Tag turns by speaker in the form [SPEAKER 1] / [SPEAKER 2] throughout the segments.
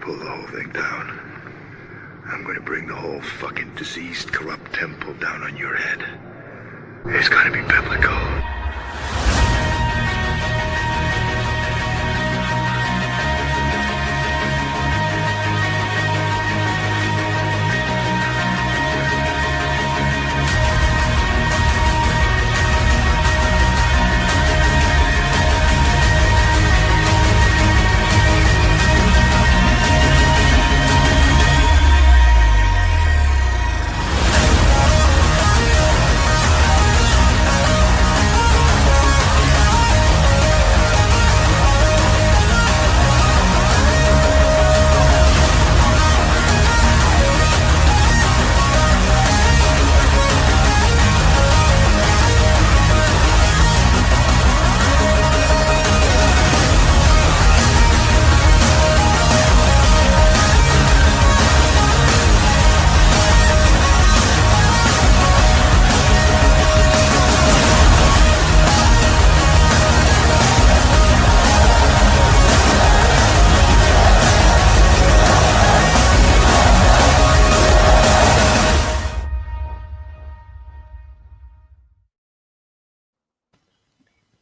[SPEAKER 1] pull the whole thing down. I'm gonna bring the whole fucking diseased, corrupt temple down on your head. It's gonna be biblical.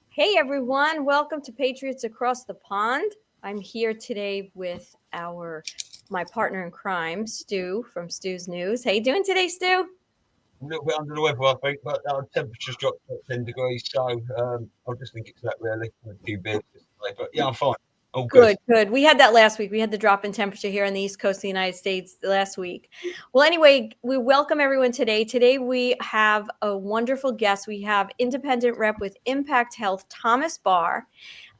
[SPEAKER 2] Hey everyone, welcome to Patriots Across the Pond. I'm here today with my partner in crime, Stu from Stu's News. How you doing today, Stu?
[SPEAKER 3] A little bit under the weather, I think, but our temperature's dropped to 10 degrees, so I just think it's that really. A few beers today, but yeah, I'm fine. All good.
[SPEAKER 2] Good. We had that last week. We had the drop in temperature here on the East Coast of the United States last week. Well, anyway, we welcome everyone today. Today we have a wonderful guest. We have independent rep with Impact Health, Thomas Barr.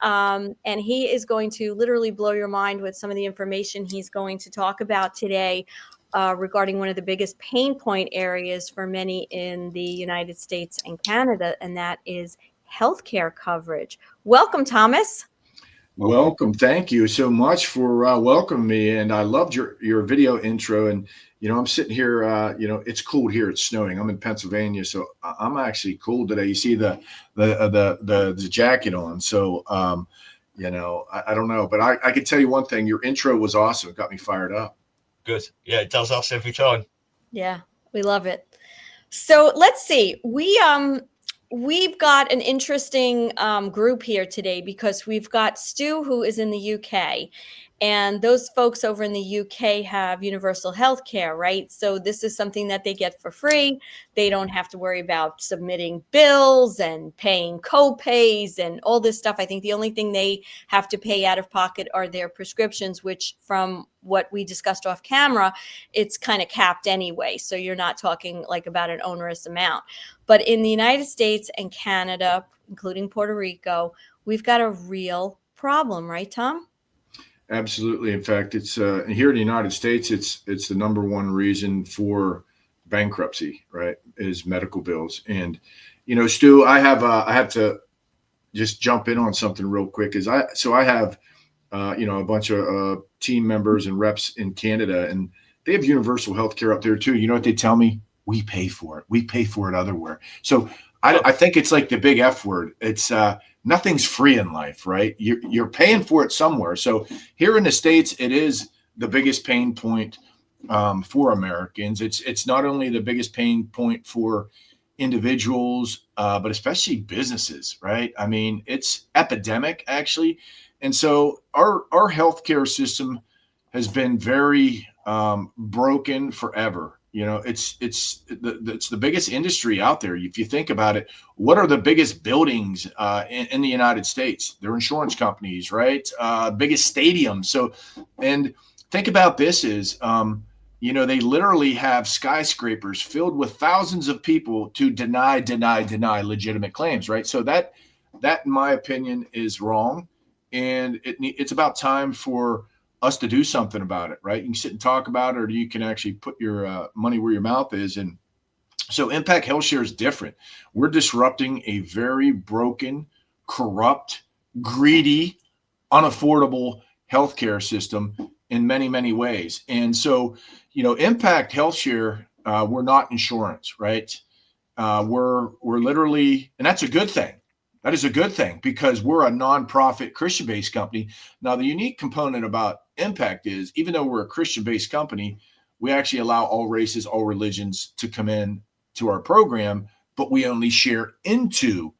[SPEAKER 2] And he is going to literally blow your mind with some of the information he's going to talk about today regarding one of the biggest pain point areas for many in the United States and Canada, and that is healthcare coverage. Welcome, Thomas.
[SPEAKER 4] Welcome. Thank you so much for welcoming me. And I loved your video intro. And, I'm sitting here, it's cold here. It's snowing. I'm in Pennsylvania. So I'm actually cold today. You see the jacket on. So, I don't know. But I can tell you one thing. Your intro was awesome. It got me fired up.
[SPEAKER 3] Good. Yeah, it does us every time.
[SPEAKER 2] Yeah, we love it. So let's see. We've got an interesting group here today because we've got Stu, who is in the UK, and those folks over in the UK have universal health care, right? So this is something that they get for free. They don't have to worry about submitting bills and paying co-pays and all this stuff. I think the only thing they have to pay out of pocket are their prescriptions, which from what we discussed off camera, it's kind of capped anyway. So you're not talking like about an onerous amount. But in the United States and Canada, including Puerto Rico, we've got a real problem, right, Tom?
[SPEAKER 4] Absolutely. In fact, it's here in the United States, it's the number one reason for bankruptcy, right, is medical bills. And, Stu, I have to just jump in on something real quick. I have, a bunch of team members and reps in Canada, and they have universal health care up there too. You know what they tell me? We pay for it. We pay for it otherwhere. So I think it's like the big F word. It's nothing's free in life, right? You're paying for it somewhere. So here in the States, it is the biggest pain point for Americans. It's not only the biggest pain point for individuals, but especially businesses, right? I mean, it's epidemic actually. And so our healthcare system has been very broken forever. It's the biggest industry out there. If you think about it, what are the biggest buildings in the United States? They're insurance companies, right? Biggest stadiums. So, and think about this is, they literally have skyscrapers filled with thousands of people to deny legitimate claims, right? So that in my opinion is wrong. And it's about time for us to do something about it, right? You can sit and talk about it, or you can actually put your money where your mouth is. And so Impact Health Share is different. We're disrupting a very broken, corrupt, greedy, unaffordable healthcare system in many, many ways. And so, Impact Health Share, we're not insurance, right? We're literally, and that's a good thing. That is a good thing because we're a nonprofit Christian-based company. Now, the unique component about Impact is, even though we're a Christian-based company, we actually allow all races, all religions to come in to our program, but we only share into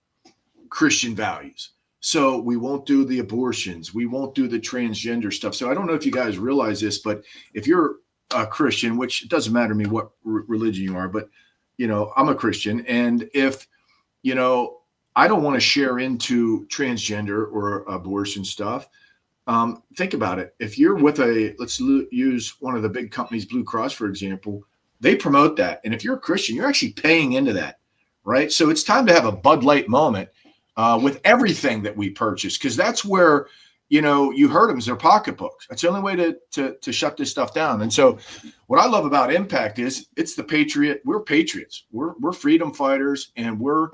[SPEAKER 4] Christian values. So we won't do the abortions. We won't do the transgender stuff. So I don't know if you guys realize this, but if you're a Christian, which it doesn't matter to me what religion you are, but, I'm a Christian. And if, I don't want to share into transgender or abortion stuff, think about it. If you're with let's use one of the big companies, Blue Cross, for example, they promote that. And if you're a Christian, you're actually paying into that, right? So it's time to have a Bud Light moment with everything that we purchase, because that's where, you heard them, is their pocketbooks. That's the only way to shut this stuff down. And so what I love about Impact is it's the Patriot. We're patriots. We're freedom fighters, and we're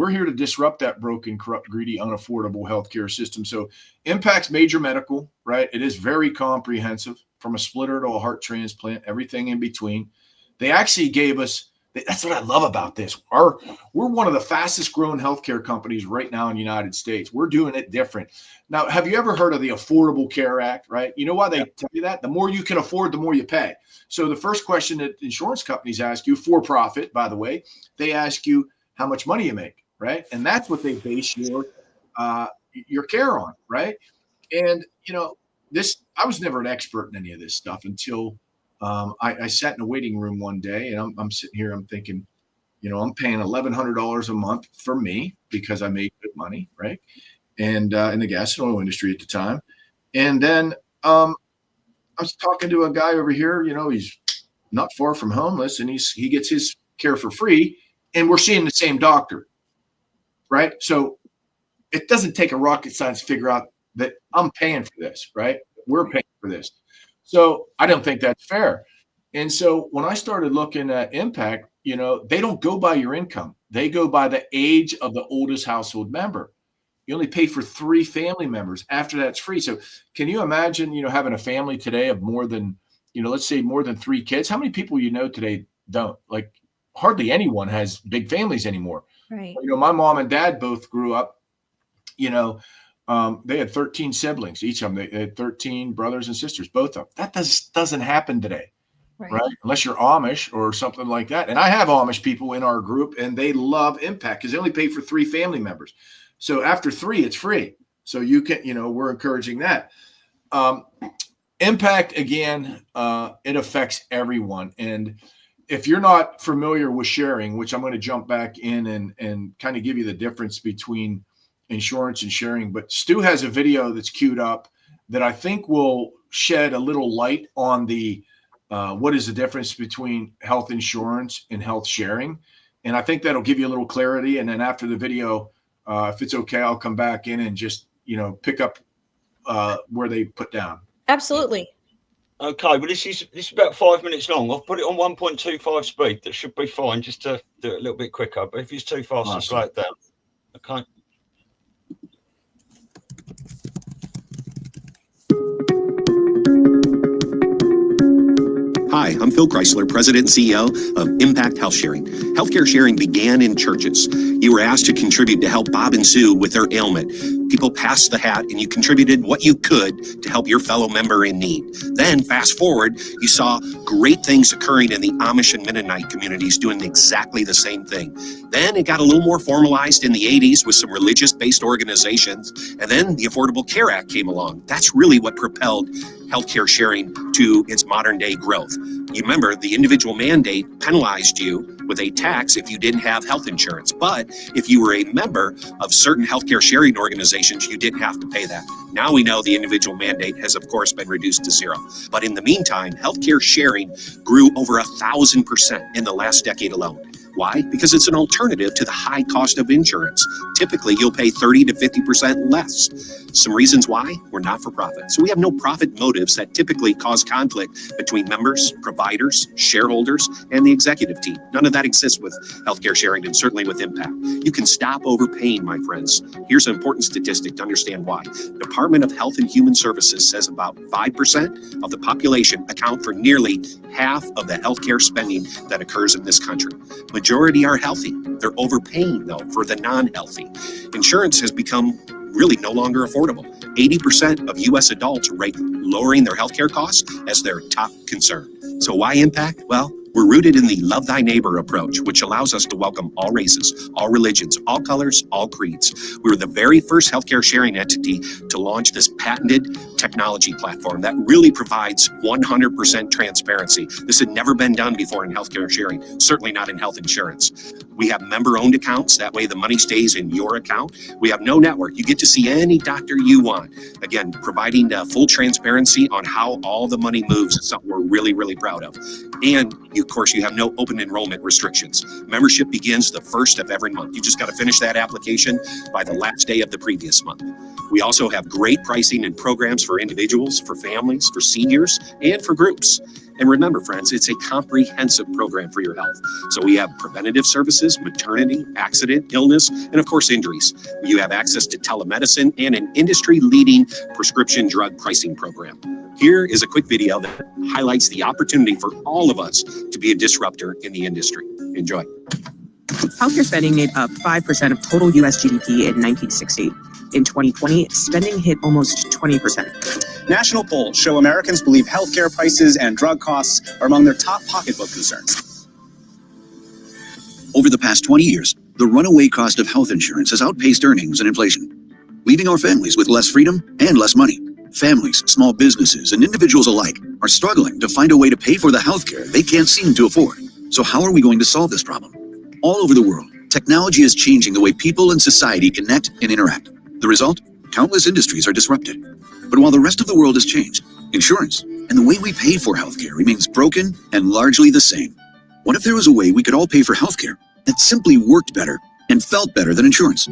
[SPEAKER 4] here to disrupt that broken, corrupt, greedy, unaffordable healthcare system. So Impact's major medical, right? It is very comprehensive, from a splitter to a heart transplant, everything in between. They actually gave us, that's what I love about this. We're one of the fastest growing healthcare companies right now in the United States. We're doing it different. Now, have you ever heard of the Affordable Care Act, right? You know why they tell you that? The more you can afford, the more you pay. So the first question that insurance companies ask you, for profit, by the way, they ask you how much money you make, right? And that's what they base your care on, right? And, I was never an expert in any of this stuff until I sat in a waiting room one day, and I'm sitting here, I'm thinking, I'm paying $1,100 a month for me because I made good money, right? And in the gas and oil industry at the time. And then I was talking to a guy over here, he's not far from homeless, and he gets his care for free, and we're seeing the same doctor, right? So it doesn't take a rocket science to figure out that I'm paying for this, right? We're paying for this. So I don't think that's fair. And so when I started looking at Impact, they don't go by your income. They go by the age of the oldest household member. You only pay for 3 family members. After that, it's free. So can you imagine, having a family today of more than, let's say more than 3 kids? How many people today don't? Like hardly anyone has big families anymore.
[SPEAKER 2] Right.
[SPEAKER 4] My mom and dad both grew up, they had 13 siblings, each of them. They had 13 brothers and sisters, both of them. That doesn't happen today, right? Unless you're Amish or something like that. And I have Amish people in our group, and they love Impact because they only pay for 3 family members. So after 3, it's free. So you can, we're encouraging that. Impact, again, it affects everyone. And if you're not familiar with sharing, which I'm going to jump back in and kind of give you the difference between insurance and sharing, but Stu has a video that's queued up that I think will shed a little light on the what is the difference between health insurance and health sharing. And I think that'll give you a little clarity. And then after the video, if it's okay, I'll come back in and just, pick up where they put down.
[SPEAKER 2] Absolutely.
[SPEAKER 3] Okay, well, this is about 5 minutes long. I've put it on 1.25 speed. That should be fine, just to do it a little bit quicker. But if it's too fast, I'll slow it down. Okay.
[SPEAKER 5] Hi, I'm Phil Chrysler, President and CEO of Impact Health Sharing. Healthcare sharing began in churches. You were asked to contribute to help Bob and Sue with their ailment. People passed the hat, and you contributed what you could to help your fellow member in need. Then, fast forward, you saw great things occurring in the Amish and Mennonite communities doing exactly the same thing. Then it got a little more formalized in the 80s with some religious-based organizations, and then the Affordable Care Act came along. That's really what propelled healthcare sharing to its modern-day growth. You remember, the individual mandate penalized you with a tax if you didn't have health insurance. But if you were a member of certain healthcare sharing organizations, you didn't have to pay that. Now we know the individual mandate has, of course, been reduced to 0. But in the meantime, healthcare sharing grew over 1,000% in the last decade alone. Why? Because it's an alternative to the high cost of insurance. Typically, you'll pay 30 to 50% less. Some reasons why? We're not for profit. So we have no profit motives that typically cause conflict between members, providers, shareholders, and the executive team. None of that exists with healthcare sharing, and certainly with Impact. You can stop overpaying, my friends. Here's an important statistic to understand why. Department of Health and Human Services says about 5% of the population account for nearly half of the healthcare spending that occurs in this country. Majority are healthy. They're overpaying, though, for the non-healthy. Insurance has become really no longer affordable. 80% of U.S. adults rate lowering their healthcare costs as their top concern. So why Impact? Well, we're rooted in the love thy neighbor approach, which allows us to welcome all races, all religions, all colors, all creeds. We were the very first healthcare sharing entity to launch this patented technology platform that really provides 100% transparency. This had never been done before in healthcare sharing, certainly not in health insurance. We have member-owned accounts. That way the money stays in your account. We have no network. You get to see any doctor you want. Again, providing full transparency on how all the money moves is something we're really, really proud of. And of course, you have no open enrollment restrictions. Membership begins the first of every month. You just got to finish that application by the last day of the previous month. We also have great pricing and programs for individuals, for families, for seniors, and for groups. And remember, friends, it's a comprehensive program for your health. So we have preventative services, maternity, accident, illness, and of course, injuries. You have access to telemedicine and an industry-leading prescription drug pricing program. Here is a quick video that highlights the opportunity for all of us to be a disruptor in the industry. Enjoy.
[SPEAKER 6] Healthcare spending made up 5% of total U.S. GDP in 1960. In 2020, spending hit almost 20%.
[SPEAKER 7] National polls show Americans believe healthcare prices and drug costs are among their top pocketbook concerns.
[SPEAKER 8] Over the past 20 years, the runaway cost of health insurance has outpaced earnings and inflation, leaving our families with less freedom and less money. Families, small businesses, and individuals alike are struggling to find a way to pay for the healthcare they can't seem to afford. So how are we going to solve this problem? All over the world, technology is changing the way people and society connect and interact. The result? Countless industries are disrupted. But while the rest of the world has changed, insurance and the way we pay for healthcare remains broken and largely the same. What if there was a way we could all pay for healthcare that simply worked better and felt better than insurance?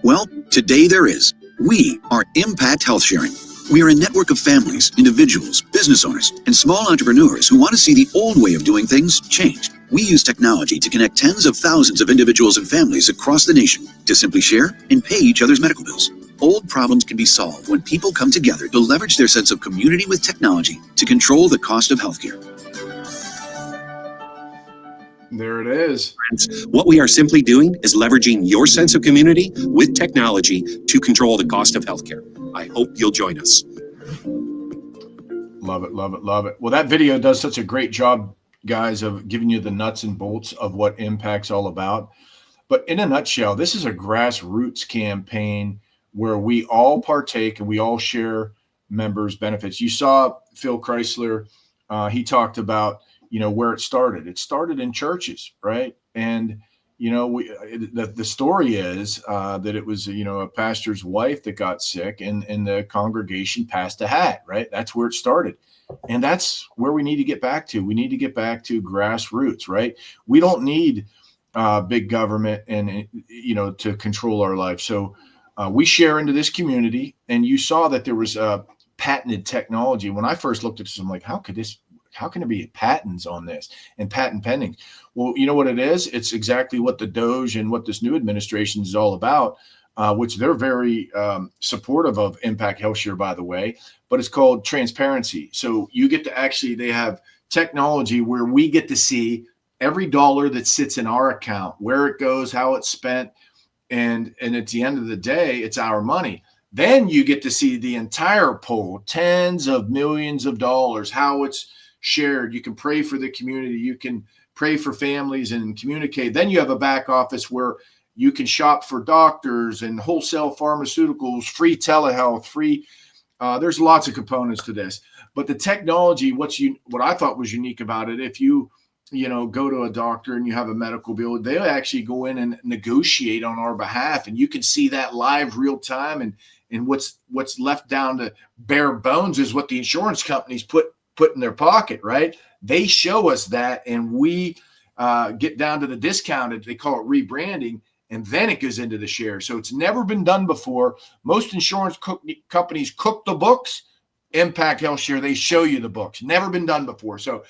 [SPEAKER 8] Well, today there is. We are Impact Health Sharing. We are a network of families, individuals, business owners, and small entrepreneurs who want to see the old way of doing things change. We use technology to connect tens of thousands of individuals and families across the nation to simply share and pay each other's medical bills. Old problems can be solved when people come together to leverage their sense of community with technology to control the cost of healthcare.
[SPEAKER 4] There it is.
[SPEAKER 5] What we are simply doing is leveraging your sense of community with technology to control the cost of healthcare. I hope you'll join us.
[SPEAKER 4] Love it, love it, love it. Well, that video does such a great job, guys, of giving you the nuts and bolts of what Impact's all about. But in a nutshell, this is a grassroots campaign where we all partake and we all share members' benefits. You saw Phil Chrysler. He talked about, where it started. It started in churches, right? And, the story is that it was, a pastor's wife that got sick and the congregation passed a hat, right? That's where it started. And that's where we need to get back to. We need to get back to grassroots, right? We don't need big government and, to control our life. So we share into this community, and you saw that there was patented technology. When I first looked at this, I'm like, how can it be patents on this and patent pending? Well, you know what it is? It's exactly what the Doge and what this new administration is all about, which they're very supportive of Impact Health Share, by the way, but it's called transparency. So you get to they have technology where we get to see every dollar that sits in our account, where it goes, how it's spent. And at the end of the day, it's our money. Then you get to see the entire pool, tens of millions of dollars, how it's shared. You can pray for the community. You can pray for families and communicate. Then you have a back office where you can shop for doctors and wholesale pharmaceuticals, free telehealth, free. There's lots of components to this. But the technology, what I thought was unique about it, if you go to a doctor and you have a medical bill, they'll actually go in and negotiate on our behalf. And you can see that live real time. And what's left down to bare bones is what the insurance companies put in their pocket, right? They show us that, and we get down to the discounted, they call it rebranding, and then it goes into the share. So it's never been done before. Most insurance companies cook the books. Impact Health Share, they show you the books. Never been done before. So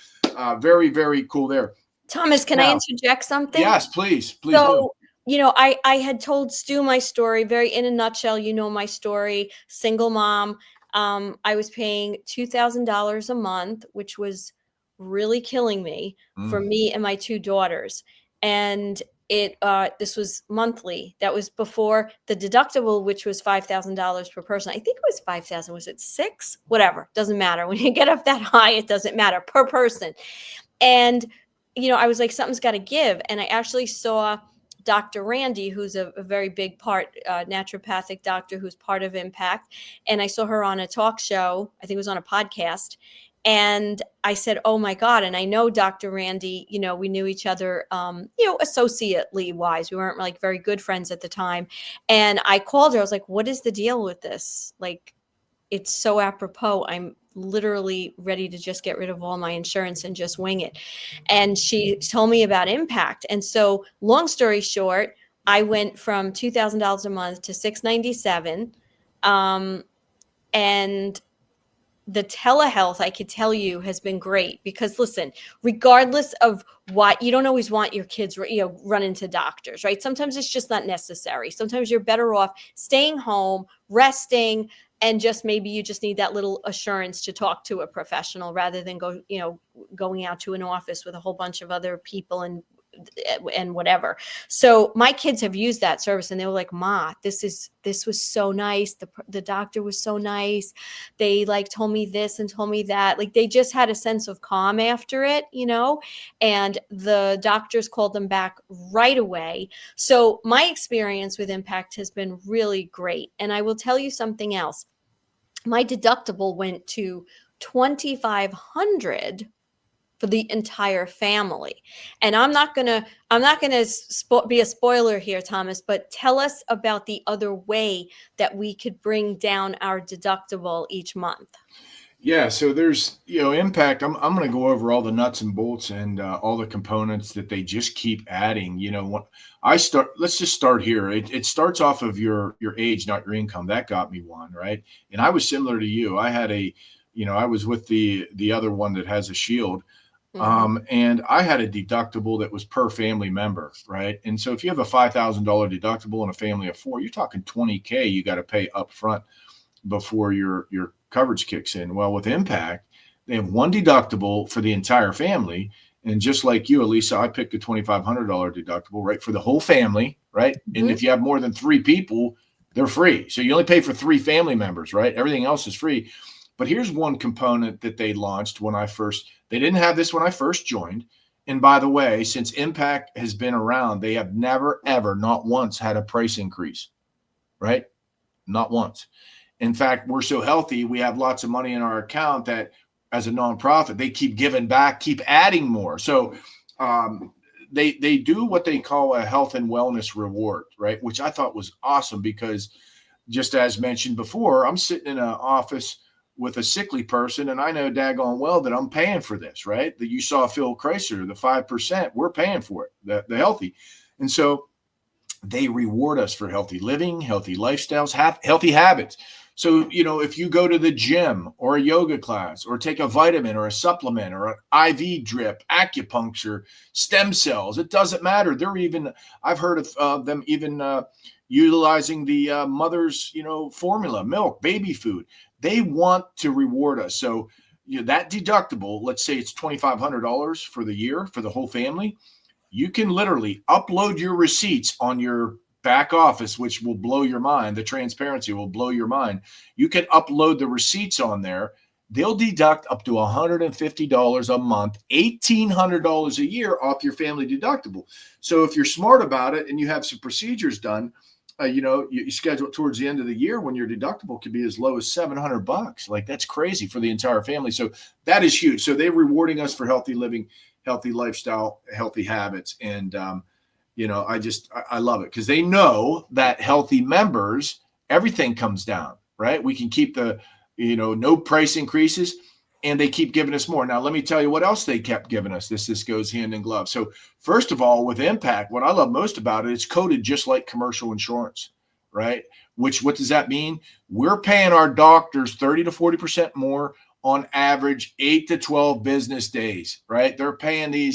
[SPEAKER 4] very, very cool there.
[SPEAKER 2] Thomas, can I interject something?
[SPEAKER 4] Yes, please do.
[SPEAKER 2] I had told Stu my story very in a nutshell. My story, single mom. I was paying $2,000 a month, which was really killing me for me and my 2 daughters. And this was monthly. That was before the deductible, which was $5,000 per person. I think it was 5,000. Was it 6? Whatever. Doesn't matter. When you get up that high, it doesn't matter per person. And, I was like, something's got to give. And I actually saw Dr. Randy, who's a very big part, naturopathic doctor who's part of Impact. And I saw her on a talk show. I think it was on a podcast. And I said, oh my God. And I know Dr. Randy, we knew each other, associately wise. We weren't like very good friends at the time. And I called her. I was like, what is the deal with this? Like, it's so apropos. I'm literally ready to just get rid of all my insurance and just wing it. And she told me about Impact. And so long story short, I went from $2,000 a month to $697. And the telehealth, I could tell you, has been great because, listen, regardless of what, you don't always want your kids, run into doctors, right? Sometimes it's just not necessary. Sometimes you're better off staying home, resting, and just maybe you just need that little assurance to talk to a professional rather than going out to an office with a whole bunch of other people and whatever. So my kids have used that service and they were like, Ma, this was so nice. The doctor was so nice. They told me this and told me that. Like, they just had a sense of calm after it, and the doctors called them back right away. So my experience with Impact has been really great. And I will tell you something else. My deductible went to $2,500 for the entire family. And I'm not gonna be a spoiler here, Thomas, but tell us about the other way that we could bring down our deductible each month.
[SPEAKER 4] Yeah, so there's, Impact. I'm going to go over all the nuts and bolts and all the components that they just keep adding. Let's just start here. It starts off of your age, not your income. That got me one, right? And I was similar to you. I had I was with the other one that has a shield. And I had a deductible that was per family member, right? And so if you have a $5,000 deductible and a family of 4, you're talking $20K you got to pay up front before your coverage kicks in. Well, with Impact, they have one deductible for the entire family. And just like you, Elisa, I picked a $2,500 deductible, right, for the whole family, right? And if you have more than 3 people, they're free. So you only pay for 3 family members, right? Everything else is free. But here's one component that they launched they didn't have this when I first joined. And by the way, since Impact has been around, they have never, ever, not once had a price increase, right? Not once. In fact, we're so healthy, we have lots of money in our account that as a nonprofit, they keep giving back, keep adding more. So they do what they call a health and wellness reward, right? Which I thought was awesome because just as mentioned before, I'm sitting in an office with a sickly person, and I know daggone well that I'm paying for this, right? That you saw Phil Kreiser, the 5%, we're paying for it, the healthy. And so they reward us for healthy living, healthy lifestyles, healthy habits. So, if you go to the gym or a yoga class or take a vitamin or a supplement or an IV drip, acupuncture, stem cells, it doesn't matter. I've heard of them even utilizing the mother's, formula, milk, baby food. They want to reward us. So that deductible, let's say it's $2,500 for the year for the whole family. You can literally upload your receipts on your back office, which will blow your mind. The transparency will blow your mind. You can upload the receipts on there. They'll deduct up to $150 a month, $1,800 a year off your family deductible. So if you're smart about it and you have some procedures done, you schedule it towards the end of the year when your deductible could be as low as $700. Like, that's crazy for the entire family. So that is huge. So they're rewarding us for healthy living, healthy lifestyle, healthy habits. And, I love it because they know that healthy members, everything comes down, right? We can keep no price increases, and they keep giving us more. Now, let me tell you what else they kept giving us. This goes hand in glove. So first of all, with Impact, what I love most about it, it's coded just like commercial insurance, right? What does that mean? We're paying our doctors 30 to 40% more on average, 8 to 12 business days, right? They're paying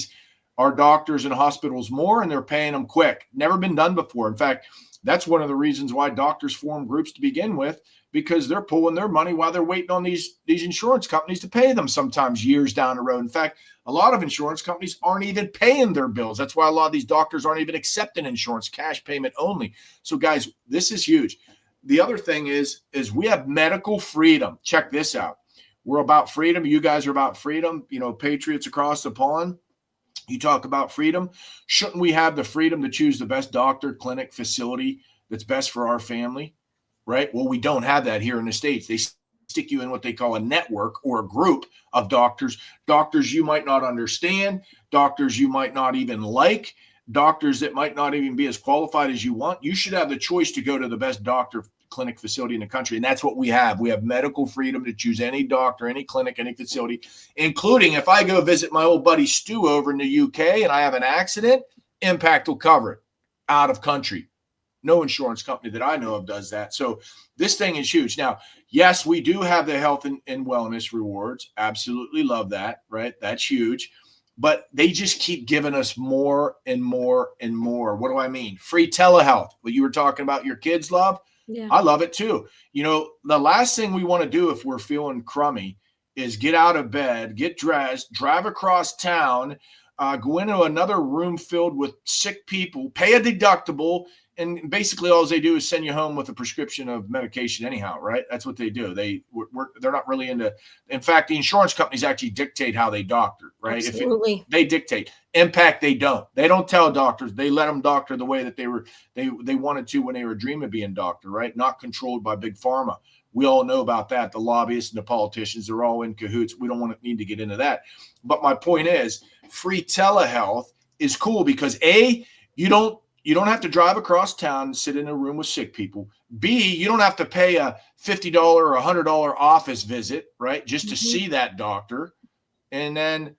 [SPEAKER 4] our doctors and hospitals more, and they're paying them quick. Never been done before. In fact, that's one of the reasons why doctors form groups to begin with, because they're pulling their money while they're waiting on these insurance companies to pay them, sometimes years down the road. In fact, a lot of insurance companies aren't even paying their bills. That's why a lot of these doctors aren't even accepting insurance, cash payment only. So guys, this is huge. The other thing is we have medical freedom. Check this out. We're about freedom. You guys are about freedom. You know, Patriots Across the Pond. You talk about freedom. Shouldn't we have the freedom to choose the best doctor, clinic, facility that's best for our family? Right? Well, we don't have that here in the States. They stick you in what they call a network or a group of doctors you might not understand, doctors you might not even like, doctors that might not even be as qualified as you want. You should have the choice to go to the best doctor, clinic, facility in the country. And that's what we have. We have medical freedom to choose any doctor, any clinic, any facility, including if I go visit my old buddy Stu over in the UK and I have an accident, Impact will cover it out of country. No insurance company that I know of does that. So this thing is huge. Now, yes, we do have the health and wellness rewards. Absolutely love that, right? That's huge. But they just keep giving us more and more and more. What do I mean? Free telehealth. What you were talking about your kids love. Yeah. I love it too. You know, the last thing we want to do if we're feeling crummy is get out of bed, get dressed, drive across town, go into another room filled with sick people, pay a deductible, and basically all they do is send you home with a prescription of medication anyhow, right? That's what they do. They're not really into. In fact, the insurance companies actually dictate how they doctor, right?
[SPEAKER 2] Absolutely.
[SPEAKER 4] They dictate. Impact, they don't. They don't tell doctors. They let them doctor the way that they wanted to when they were dreaming of being doctor, right? Not controlled by big pharma. We all know about that. The lobbyists and the politicians, they're all in cahoots. We don't need to get into that. But my point is, free telehealth is cool because A, you don't have to drive across town and sit in a room with sick people. B, you don't have to pay a $50 or $100 office visit, right? Just to see that doctor. And then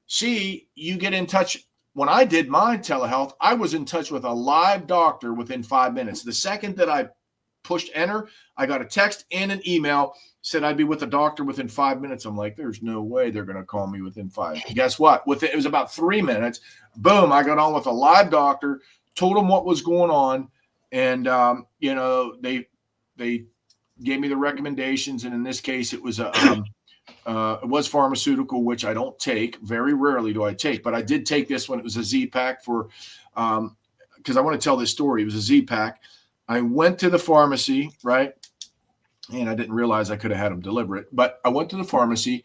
[SPEAKER 4] C, you get in touch. When I did my telehealth, I was in touch with a live doctor within 5 minutes. The second that I pushed enter, I got a text and an email said I'd be with a doctor within 5 minutes. I'm like, there's no way they're going to call me within 5. Guess what? It was about 3 minutes. Boom, I got on with a live doctor, told them what was going on, and they gave me the recommendations. And in this case, it was it was pharmaceutical, which I don't take. Very rarely do I take, but I did take this one. It was a Z-Pack for because I want to tell this story. It was a Z-Pack. I went to the pharmacy, right? And I didn't realize I could have had them deliver it, but I went to the pharmacy,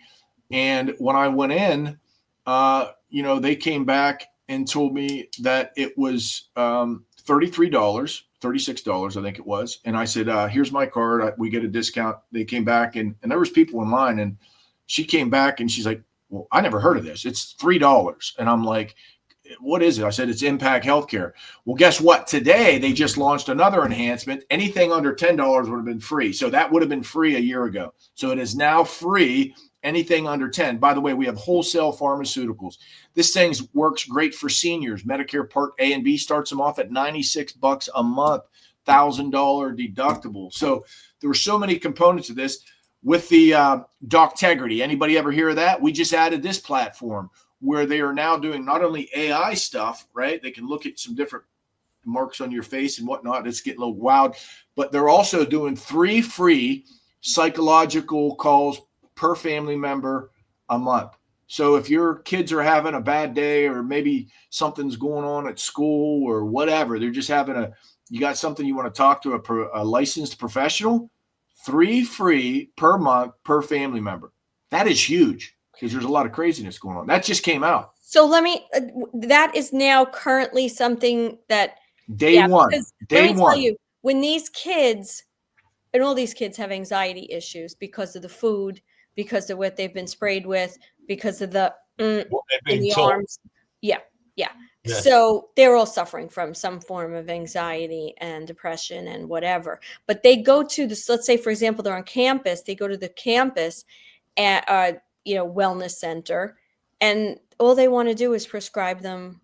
[SPEAKER 4] and when I went in, they came back and told me that it was $36, I think it was. And I said, here's my card. We get a discount. They came back and there was people in line, and she came back and she's like, well, I never heard of this. It's $3. And I'm like, what is it? I said, it's Impact Healthcare. Well, guess what? Today, they just launched another enhancement. Anything under $10 would have been free. So that would have been free a year ago. So it is now free. Anything under 10. By the way, we have wholesale pharmaceuticals. This thing works great for seniors. Medicare Part A and B starts them off at $96 a month, $1,000 deductible. So there were so many components of this. With the Doctegrity, anybody ever hear of that? We just added this platform where they are now doing not only AI stuff, right? They can look at some different marks on your face and whatnot. It's getting a little wild, but they're also doing 3 free psychological calls per family member a month. So if your kids are having a bad day, or maybe something's going on at school or whatever, they're just you got something you want to talk to a licensed professional, 3 free per month per family member. That is huge because there's a lot of craziness going on. That just came out.
[SPEAKER 2] So that is now currently something that
[SPEAKER 4] day one.
[SPEAKER 2] Tell you, when these kids, and all these kids have anxiety issues because of the food, because of what they've been sprayed with, because of the in the arms. Yeah. So they're all suffering from some form of anxiety and depression and whatever. But they go to this, let's say, for example, they're on campus. They go to the campus at wellness center, and all they want to do is prescribe them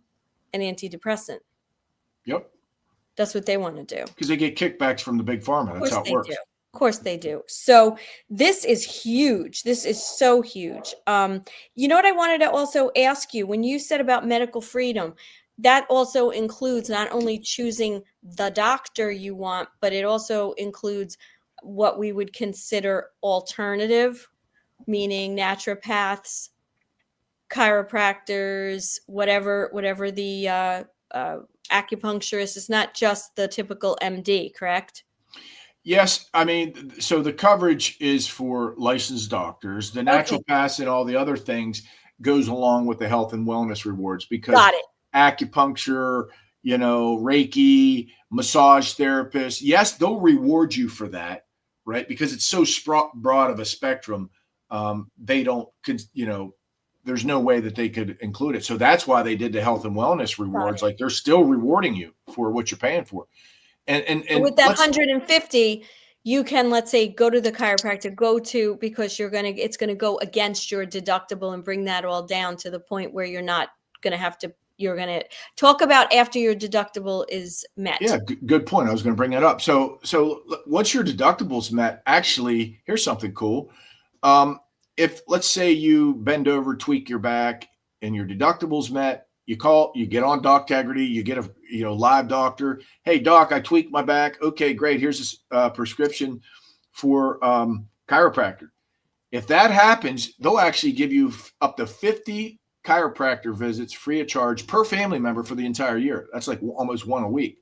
[SPEAKER 2] an antidepressant.
[SPEAKER 4] Yep.
[SPEAKER 2] That's what they want to do.
[SPEAKER 4] Because they get kickbacks from the big pharma. That's how it works.
[SPEAKER 2] Of course they do. So this is huge. This is so huge. You know what I wanted to also ask you, when you said about medical freedom, that also includes not only choosing the doctor you want, but it also includes what we would consider alternative, meaning naturopaths, chiropractors, whatever the acupuncturist. It's not just the typical MD, correct?
[SPEAKER 4] Yes, I mean, so the coverage is for licensed doctors. The naturopaths and all the other things goes along with the health and wellness rewards, because acupuncture, Reiki, massage therapists, yes, they'll reward you for that, right? Because it's so broad of a spectrum. They don't, there's no way that they could include it. So that's why they did the health and wellness rewards. Like, they're still rewarding you for what you're paying for. And
[SPEAKER 2] with that 150, you can, let's say, go to the chiropractor, because it's going to go against your deductible and bring that all down to the point where you're not going to have to, you're going to talk about after your deductible is met.
[SPEAKER 4] Yeah, good point. I was going to bring that up. So once your deductible's met, actually, here's something cool. If, let's say, you bend over, tweak your back, and your deductible's met, you get on Doctegrity, you get a live doctor. Hey, doc, I tweaked my back. Okay, great. Here's a prescription for chiropractor. If that happens, they'll actually give you up to 50 chiropractor visits free of charge per family member for the entire year. That's like almost one a week.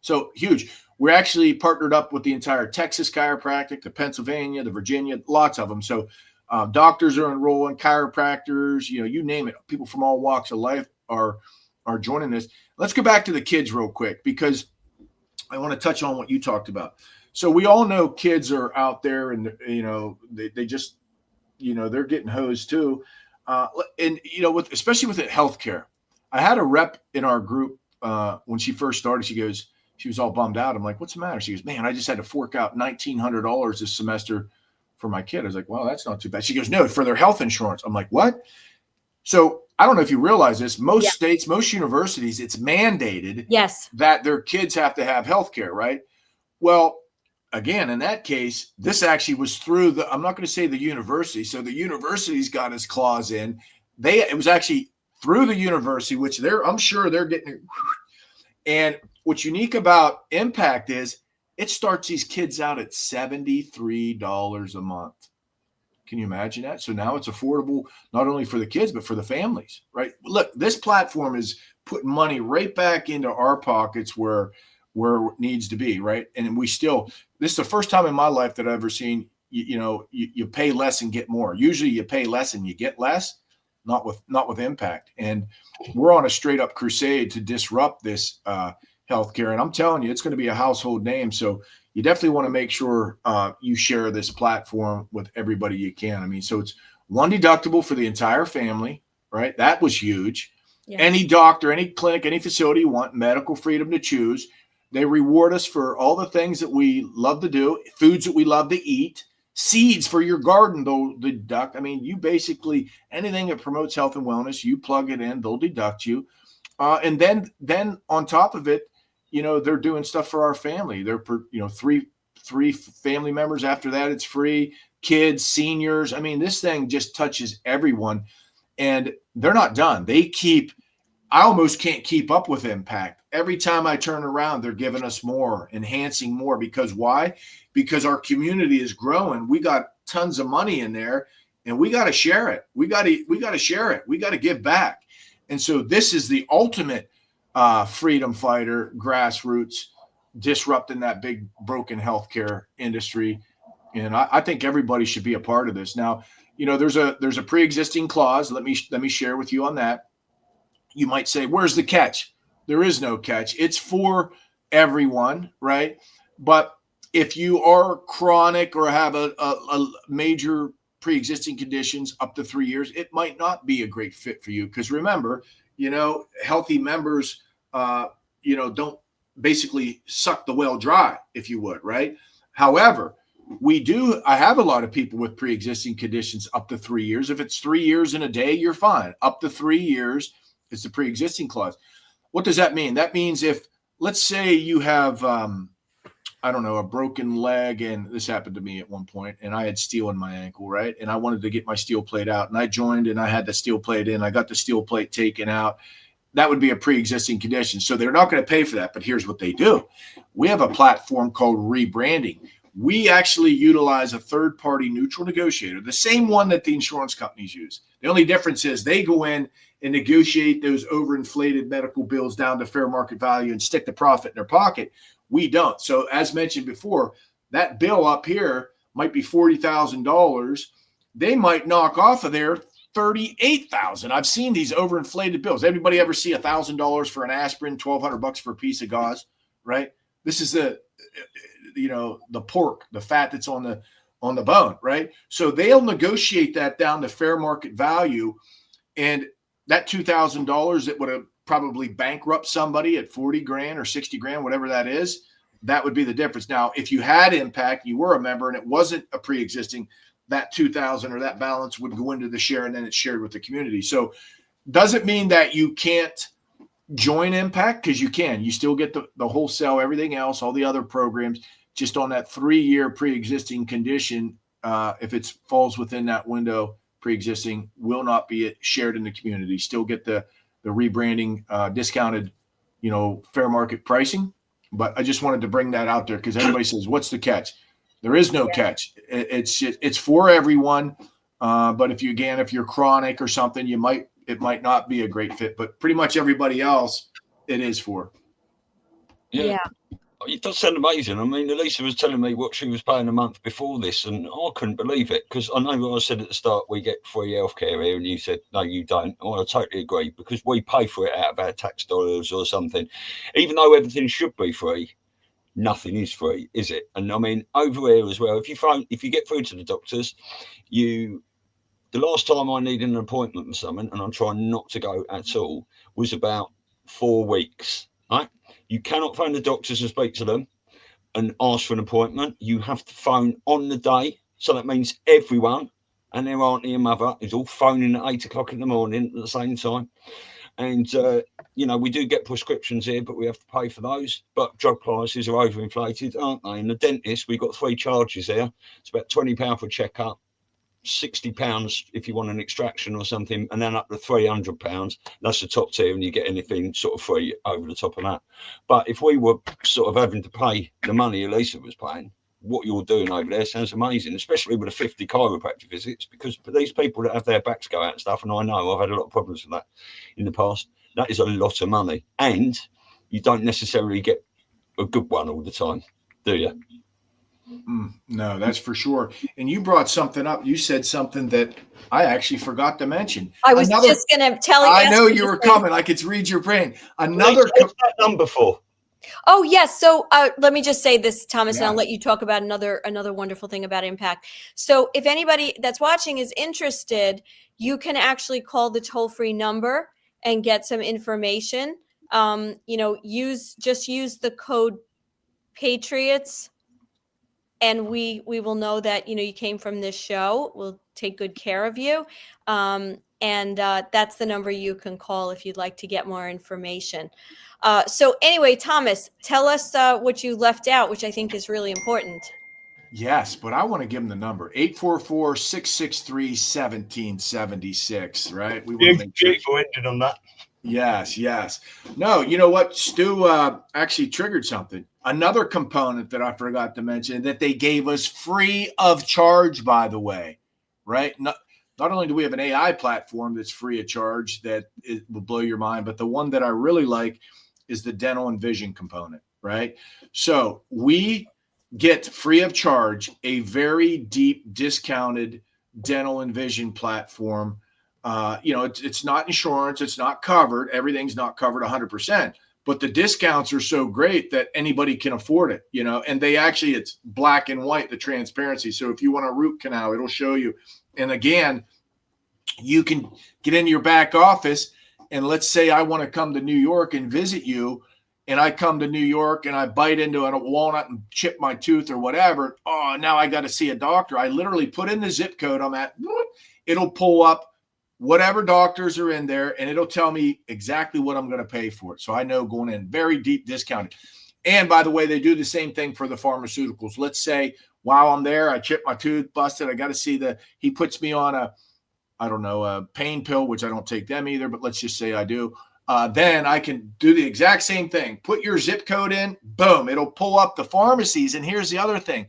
[SPEAKER 4] So huge. We're actually partnered up with the entire Texas chiropractic, the Pennsylvania, the Virginia, lots of them. So doctors are enrolling, chiropractors, you name it. People from all walks of life are joining this. Let's go back to the kids real quick, because I want to touch on what you talked about. So we all know kids are out there, and they just they're getting hosed too, and especially with the healthcare. I had a rep in our group when she first started. She was all bummed out. I'm like, what's the matter? She goes, man, I just had to fork out $1,900 this semester for my kid. I was like, well, that's not too bad. She goes, no, for their health insurance. I'm like, what? So I don't know if you realize this. Most states, most universities, it's mandated that their kids have to have health care, right? Well, again, in that case, this actually was through I'm not going to say the university. So the university's got his clause in. It was actually through the university, which I'm sure they're getting it. And what's unique about Impact is it starts these kids out at $73 a month. Can you imagine that? So now it's affordable not only for the kids, but for the families, right? Look, this platform is putting money right back into our pockets where it needs to be, right? And this is the first time in my life that I've ever seen, you pay less and get more. Usually you pay less and you get less, not with Impact. And we're on a straight up crusade to disrupt this healthcare. And I'm telling you, it's going to be a household name. So you definitely want to make sure you share this platform with everybody you can. I mean, so it's one deductible for the entire family, right? That was huge. Yeah. Any doctor, any clinic, any facility you want, medical freedom to choose. They reward us for all the things that we love to do, foods that we love to eat, seeds for your garden, they'll deduct. I mean, you basically, anything that promotes health and wellness, you plug it in, they'll deduct you. And then on top of it, they're doing stuff for our family. They're, three family members. After that, it's free. Kids, seniors. I mean, this thing just touches everyone, and they're not done. I almost can't keep up with Impact. Every time I turn around, they're giving us more, enhancing more. Because why? Because our community is growing. We got tons of money in there, and we got to share it. We got to share it. We got to give back. And so this is the ultimate freedom fighter, grassroots, disrupting that big broken healthcare industry. And I think everybody should be a part of this. Now, there's a pre-existing clause. Let me share with you on that. You might say, where's the catch? There is no catch. It's for everyone, right? But if you are chronic or have a major pre-existing conditions up to 3 years, it might not be a great fit for you. Because remember, healthy members, don't basically suck the well dry, if you would, right? However, I have a lot of people with pre-existing conditions up to 3 years. If it's 3 years in a day, you're fine. Up to 3 years is the pre-existing clause. What does that mean? That means if, let's say you have, a broken leg, and this happened to me at one point, and I had steel in my ankle, right? And I wanted to get my steel plate out, and I joined, and I had the steel plate in. I got the steel plate taken out. That would be a pre-existing condition. So they're not going to pay for that, but here's what they do. We have a platform called rebranding. We actually utilize a third-party neutral negotiator, the same one that the insurance companies use. The only difference is they go in and negotiate those overinflated medical bills down to fair market value and stick the profit in their pocket. We don't. So as mentioned before, that bill up here might be $40,000. They might knock off of there $38,000. I've seen these overinflated bills. Everybody ever see $1,000 for an aspirin, $1,200 for a piece of gauze, right? This is the pork, the fat that's on the bone, right? So they'll negotiate that down to fair market value, and that $2,000 that would have probably bankrupt somebody at 40 grand or 60 grand, whatever that is, that would be the difference. Now, if you had Impact, you were a member, and it wasn't a pre-existing, that 2,000 or that balance would go into the share, and then it's shared with the community. So doesn't mean that you can't join Impact, because you can. You still get the wholesale, everything else, all the other programs, just on that 3-year pre-existing condition. If it falls within that window, pre-existing will not be shared in the community. Still get the rebranding, discounted, fair market pricing. But I just wanted to bring that out there because everybody says, what's the catch? There is no catch. It's for everyone. But if you're chronic or something, it might not be a great fit, but pretty much everybody else it is for.
[SPEAKER 2] Yeah.
[SPEAKER 3] It does sound amazing. I mean, Elisa was telling me what she was paying a month before this, and I couldn't believe it, because I know what I said at the start, we get free healthcare here, and you said, no, you don't. Well, I totally agree, because we pay for it out of our tax dollars or something. Even though everything should be free, nothing is free, is it? And I mean, over here as well, if you get through to the doctors, the last time I needed an appointment with someone, and I'm trying not to go at all, was about 4 weeks, right? You cannot phone the doctors and speak to them and ask for an appointment. You have to phone on the day. So that means everyone and their auntie and mother is all phoning at 8 o'clock in the morning at the same time. And, we do get prescriptions here, but we have to pay for those. But drug prices are overinflated, aren't they? And the dentist, we've got 3 charges there. It's about £20 for a checkup, £60 if you want an extraction or something, and then up to £300. That's the top tier, and you get anything sort of free over the top of that. But if we were sort of having to pay the money Elisa was paying, what you're doing over there sounds amazing, especially with the 50 chiropractic visits, because for these people that have their backs go out and stuff, and I know I've had a lot of problems with that in the past, that is a lot of money, and you don't necessarily get a good one all the time, do you?
[SPEAKER 4] No, that's for sure. And you brought something up. You said something that I actually forgot to mention.
[SPEAKER 2] I was just going to tell you.
[SPEAKER 4] I know you were coming. I could read your brain.
[SPEAKER 3] What's that number for?
[SPEAKER 2] Oh, yes. So let me just say this, Thomas, and I'll let you talk about another wonderful thing about Impact. So if anybody that's watching is interested, you can actually call the toll-free number and get some information. Use the code Patriots, and we will know that you came from this show. We'll take good care of you, and that's the number you can call if you'd like to get more information. So anyway, Thomas, tell us what you left out, which I think is really important.
[SPEAKER 4] Yes, but I want to give them the number 844-663-1776. Right? We want to make sure
[SPEAKER 3] ended on that.
[SPEAKER 4] Yes. No, you know what? Stu actually triggered something. Another component that I forgot to mention that they gave us free of charge, by the way, right? Not only do we have an AI platform that's free of charge that it will blow your mind, but the one that I really like is the dental and vision component, right? So we get free of charge a very deep discounted dental and vision platform. It's not insurance. It's not covered. Everything's not covered 100%. But the discounts are so great that anybody can afford it, and it's black and white, the transparency. So if you want a root canal, it'll show you. And again, you can get into your back office, and let's say I want to come to New York and visit you, and I come to New York and I bite into a walnut and chip my tooth or whatever. Oh, now I got to see a doctor. I literally put in the zip code I'm at. It'll pull up whatever doctors are in there, and it'll tell me exactly what I'm going to pay for it. So I know going in, very deep discounted. And by the way, they do the same thing for the pharmaceuticals. Let's say while I'm there, I chip my tooth, busted. I got to see he puts me on a pain pill, which I don't take them either, but let's just say I do. Then I can do the exact same thing. Put your zip code in, boom, it'll pull up the pharmacies. And here's the other thing.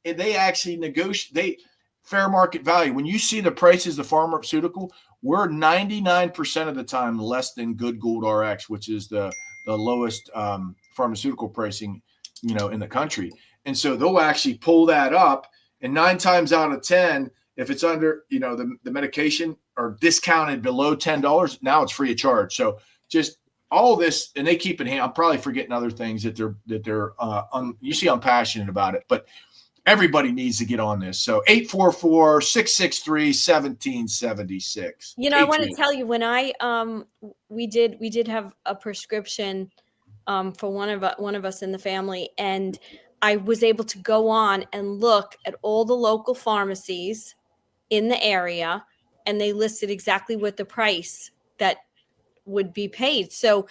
[SPEAKER 4] they actually negotiate fair market value. When you see the prices of pharmaceutical, we're 99% of the time less than Good Gold RX, which is the lowest pharmaceutical pricing, in the country. And so they'll actually pull that up, and 9 times out of 10, if it's under, the medication are discounted below $10, now it's free of charge. So just all this, and they keep it. I'm probably forgetting other things that they're you see, I'm passionate about it, but everybody needs to get on this. So 844-663-1776.
[SPEAKER 2] I want to tell you, when we did have a prescription for one of us in the family, and I was able to go on and look at all the local pharmacies in the area, and they listed exactly what the price that would be paid. So,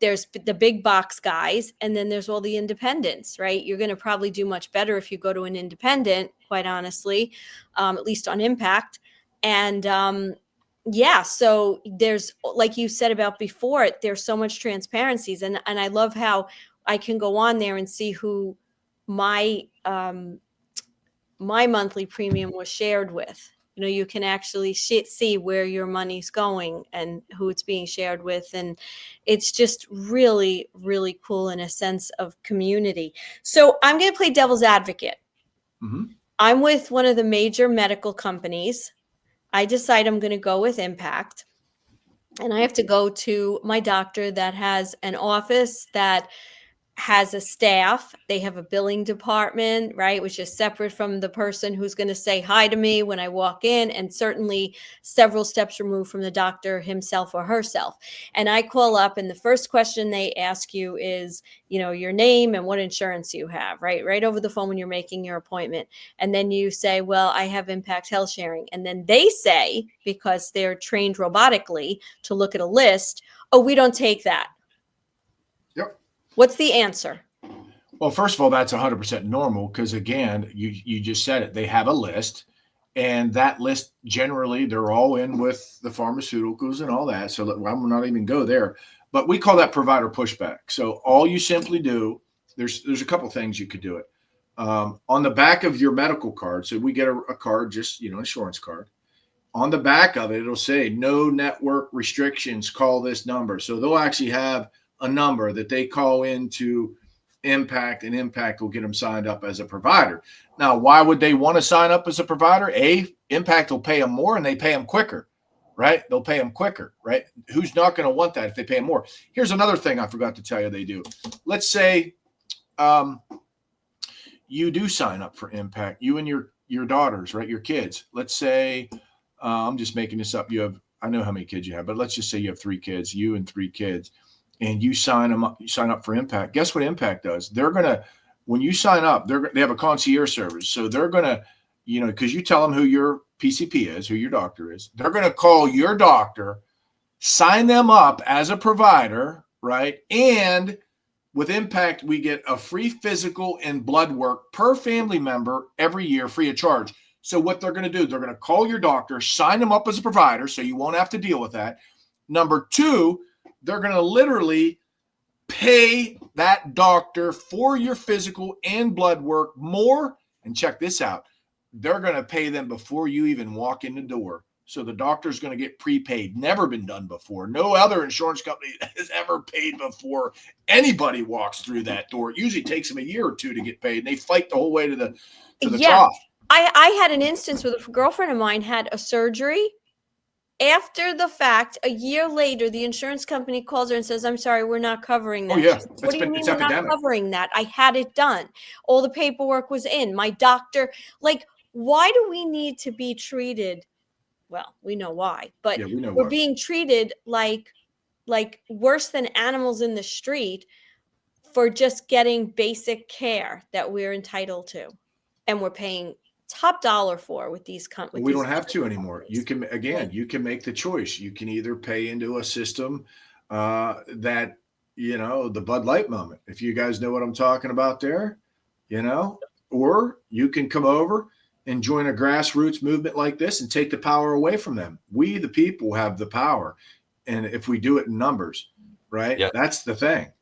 [SPEAKER 2] there's the big box guys, and then there's all the independents, right? You're going to probably do much better if you go to an independent, quite honestly, at least on impact. And so there's, like you said about before, there's so much transparencies, and I love how I can go on there and see who my monthly premium was shared with. You can actually see where your money's going and who it's being shared with. And it's just really, really cool in a sense of community. So I'm going to play devil's advocate.
[SPEAKER 4] Mm-hmm.
[SPEAKER 2] I'm with one of the major medical companies. I decide I'm going to go with Impact. And I have to go to my doctor that has an office that has a staff. They have a billing department, right, which is separate from the person who's going to say hi to me when I walk in, and certainly several steps removed from the doctor himself or herself. And I call up, and the first question they ask you is, your name and what insurance you have, right over the phone when you're making your appointment. And then you say, well, I have Impact Health Sharing. And then they say, because they're trained robotically to look at a list, oh, we don't take that.
[SPEAKER 4] Yep.
[SPEAKER 2] What's the answer?
[SPEAKER 4] Well, first of all, that's 100% normal, because again, you just said it. They have a list, and that list, generally, they're all in with the pharmaceuticals and all that. So I'm not even go there, but we call that provider pushback. So all you simply do, there's a couple things you could do it. On the back of your medical card, so we get a card, just, insurance card. On the back of it, it'll say no network restrictions, call this number. So they'll actually have a number that they call into Impact, and Impact will get them signed up as a provider. Now, why would they want to sign up as a provider? Impact will pay them more, and they pay them quicker, right? They'll pay them quicker, right? Who's not going to want that if they pay them more? Here's another thing I forgot to tell you they do. Let's say you do sign up for Impact, you and your daughters, right? Your kids. Let's say, I'm just making this up. I know how many kids you have, but let's just say you have 3 kids, you and 3 kids. And you sign up for Impact. Guess what Impact does? They're going to, when you sign up, they have a concierge service. So they're going to, because you tell them who your PCP is, who your doctor is, they're going to call your doctor, sign them up as a provider, right? And with Impact, we get a free physical and blood work per family member every year, free of charge. So what they're going to do, they're going to call your doctor, sign them up as a provider, so you won't have to deal with that. Number 2, they're going to literally pay that doctor for your physical and blood work more. And check this out. They're going to pay them before you even walk in the door. So the doctor's going to get prepaid. Never been done before. No other insurance company has ever paid before anybody walks through that door. It usually takes them a year or 2 to get paid. And they fight the whole way to the top.
[SPEAKER 2] I had an instance with a girlfriend of mine had a surgery. After the fact, a year later, the insurance company calls her and says, I'm sorry, we're not covering that.
[SPEAKER 4] Oh, yeah.
[SPEAKER 2] What do you mean we're not covering that? I had it done. All the paperwork was in. My doctor, why do we need to be treated? Well, we know why, but we're being treated like worse than animals in the street for just getting basic care that we're entitled to. And we're paying top dollar for with these companies.
[SPEAKER 4] We don't have to anymore. You can make the choice. You can either pay into a system that, the Bud Light moment, if you guys know what I'm talking about there, or you can come over and join a grassroots movement like this and take the power away from them. We, the people, have the power. And if we do it in numbers, right? Yep. That's the thing.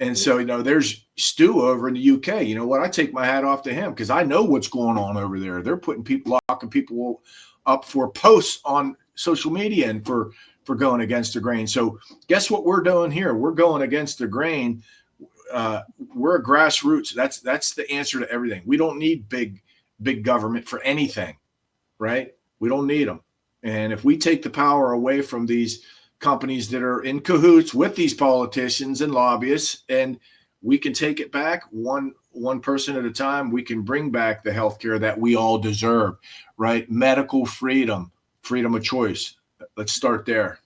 [SPEAKER 4] And so, there's Stu over in the UK. You know what? I take my hat off to him because I know what's going on over there. They're locking people up for posts on social media and for going against the grain. So guess what we're doing here? We're going against the grain. We're a grassroots. That's the answer to everything. We don't need big government for anything, right? We don't need them. And if we take the power away from these companies that are in cahoots with these politicians and lobbyists, and we can take it back one person at a time, we can bring back the healthcare that we all deserve, right? Medical freedom of choice. Let's start there.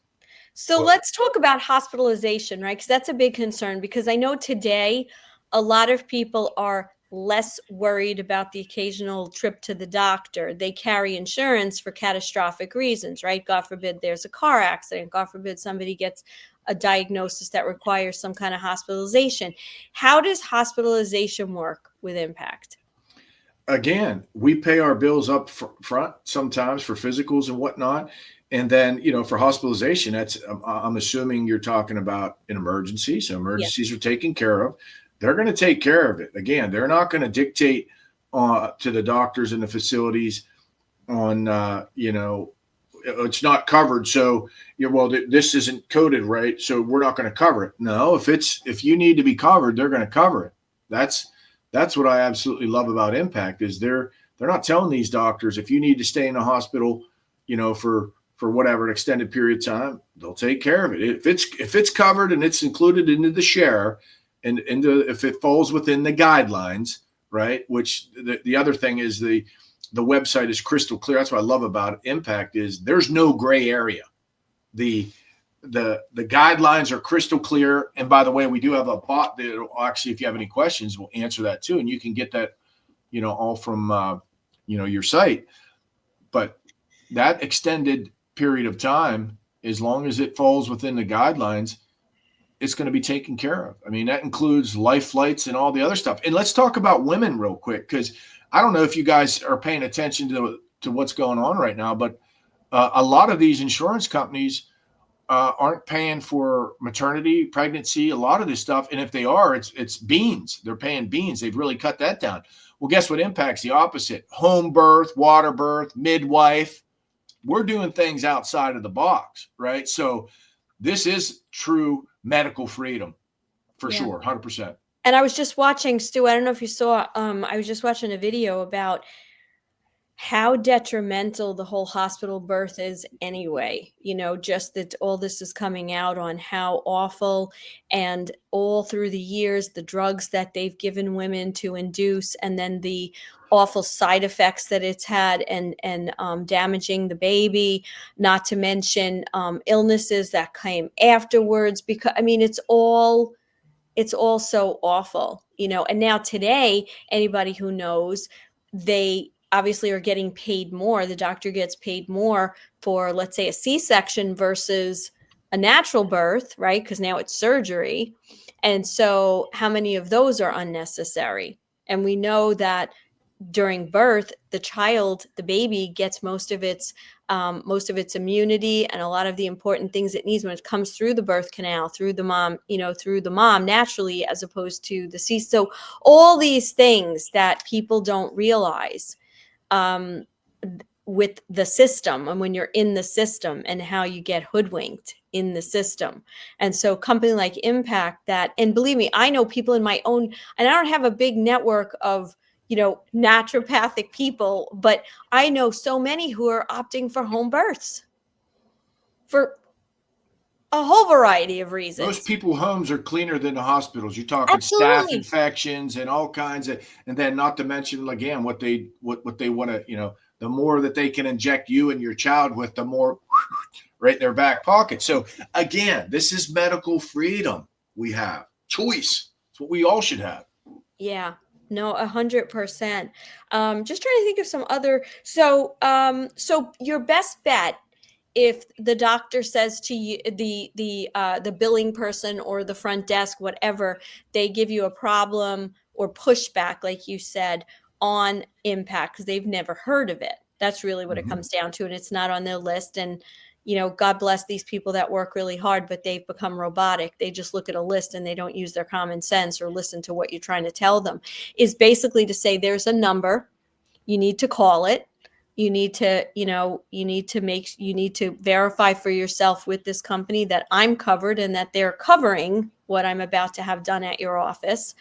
[SPEAKER 2] So let's talk about hospitalization, right? Because that's a big concern, because I know today a lot of people are less worried about the occasional trip to the doctor. They carry insurance for catastrophic reasons, right? God forbid there's a car accident. God forbid somebody gets a diagnosis that requires some kind of hospitalization. How does hospitalization work with Impact?
[SPEAKER 4] Again, we pay our bills up front sometimes for physicals and whatnot. And then, for hospitalization, I'm assuming you're talking about an emergency. So emergencies are taken care of. They're going to take care of it. Again, they're not going to dictate to the doctors and the facilities on, it's not covered. So, this isn't coded right, so we're not going to cover it. No, if you need to be covered, they're going to cover it. That's what I absolutely love about Impact is they're not telling these doctors if you need to stay in a hospital, for whatever an extended period of time, they'll take care of it. If it's covered and it's included into the share, and if it falls within the guidelines, right? Which the other thing is the website is crystal clear. That's what I love about Impact is there's no gray area. The guidelines are crystal clear. And by the way, we do have a bot that actually, if you have any questions, will answer that too. And you can get that, all from your site. But that extended period of time, as long as it falls within the guidelines, it's going to be taken care of. I mean, that includes life flights and all the other stuff. And let's talk about women real quick, because I don't know if you guys are paying attention to what's going on right now, but a lot of these insurance companies aren't paying for maternity, pregnancy, a lot of this stuff. And if they are, it's beans. They're paying beans. They've really cut that down. Well, guess what impacts the opposite? Home birth, water birth, midwife. We're doing things outside of the box, right? So this is true medical freedom for sure, 100%.
[SPEAKER 2] And I was just watching, Stu, I don't know if you saw, I was just watching a video about how detrimental the whole hospital birth is anyway. Just that all this is coming out on how awful, and all through the years, the drugs that they've given women to induce, and then the awful side effects that it's had, and damaging the baby, not to mention illnesses that came afterwards, because it's all so awful, and now today, anybody who knows, they obviously are getting paid more. The doctor gets paid more for, let's say, a C-section versus a natural birth, right? Because now it's surgery. And so how many of those are unnecessary? And we know that during birth, the baby gets most of its immunity and a lot of the important things it needs when it comes through the birth canal, through the mom naturally, as opposed to the C. So all these things that people don't realize with the system, and when you're in the system, and how you get hoodwinked in the system. And so company like Impact and believe me, I know people in my own, and I don't have a big network of naturopathic people, but I know so many who are opting for home births for a whole variety of reasons.
[SPEAKER 4] Most people homes are cleaner than the hospitals. You're talking
[SPEAKER 2] Absolutely.
[SPEAKER 4] Staph infections and all kinds of, and then not to mention again what they want to, the more that they can inject you and your child with, the more right in their back pocket. So again, this is medical freedom. We have choice. It's what we all should have.
[SPEAKER 2] Yeah. No, 100%. Just trying to think of some other. So your best bet, if the doctor says to you, the billing person or the front desk, whatever, they give you a problem or pushback, like you said, on Impact because they've never heard of it. That's really what it comes down to, and it's not on their list. And God bless these people that work really hard, but they've become robotic. They just look at a list and they don't use their common sense or listen to what you're trying to tell them, is basically to say there's a number, you need to call it. You need to, you need to verify for yourself with this company that I'm covered and that they're covering what I'm about to have done at your office.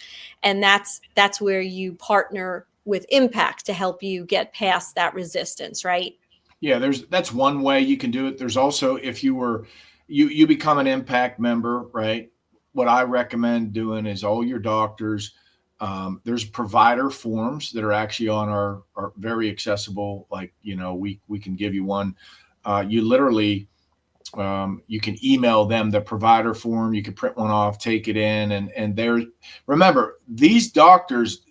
[SPEAKER 2] And that's where you partner with Impact to help you get past that resistance, right?
[SPEAKER 4] Yeah, that's one way you can do it. There's also, if you become an Impact member, right? What I recommend doing is all your doctors, there's provider forms that are actually on our very accessible. Like, we can give you one. You literally, you can email them the provider form. You can print one off, take it in, and remember, these doctors,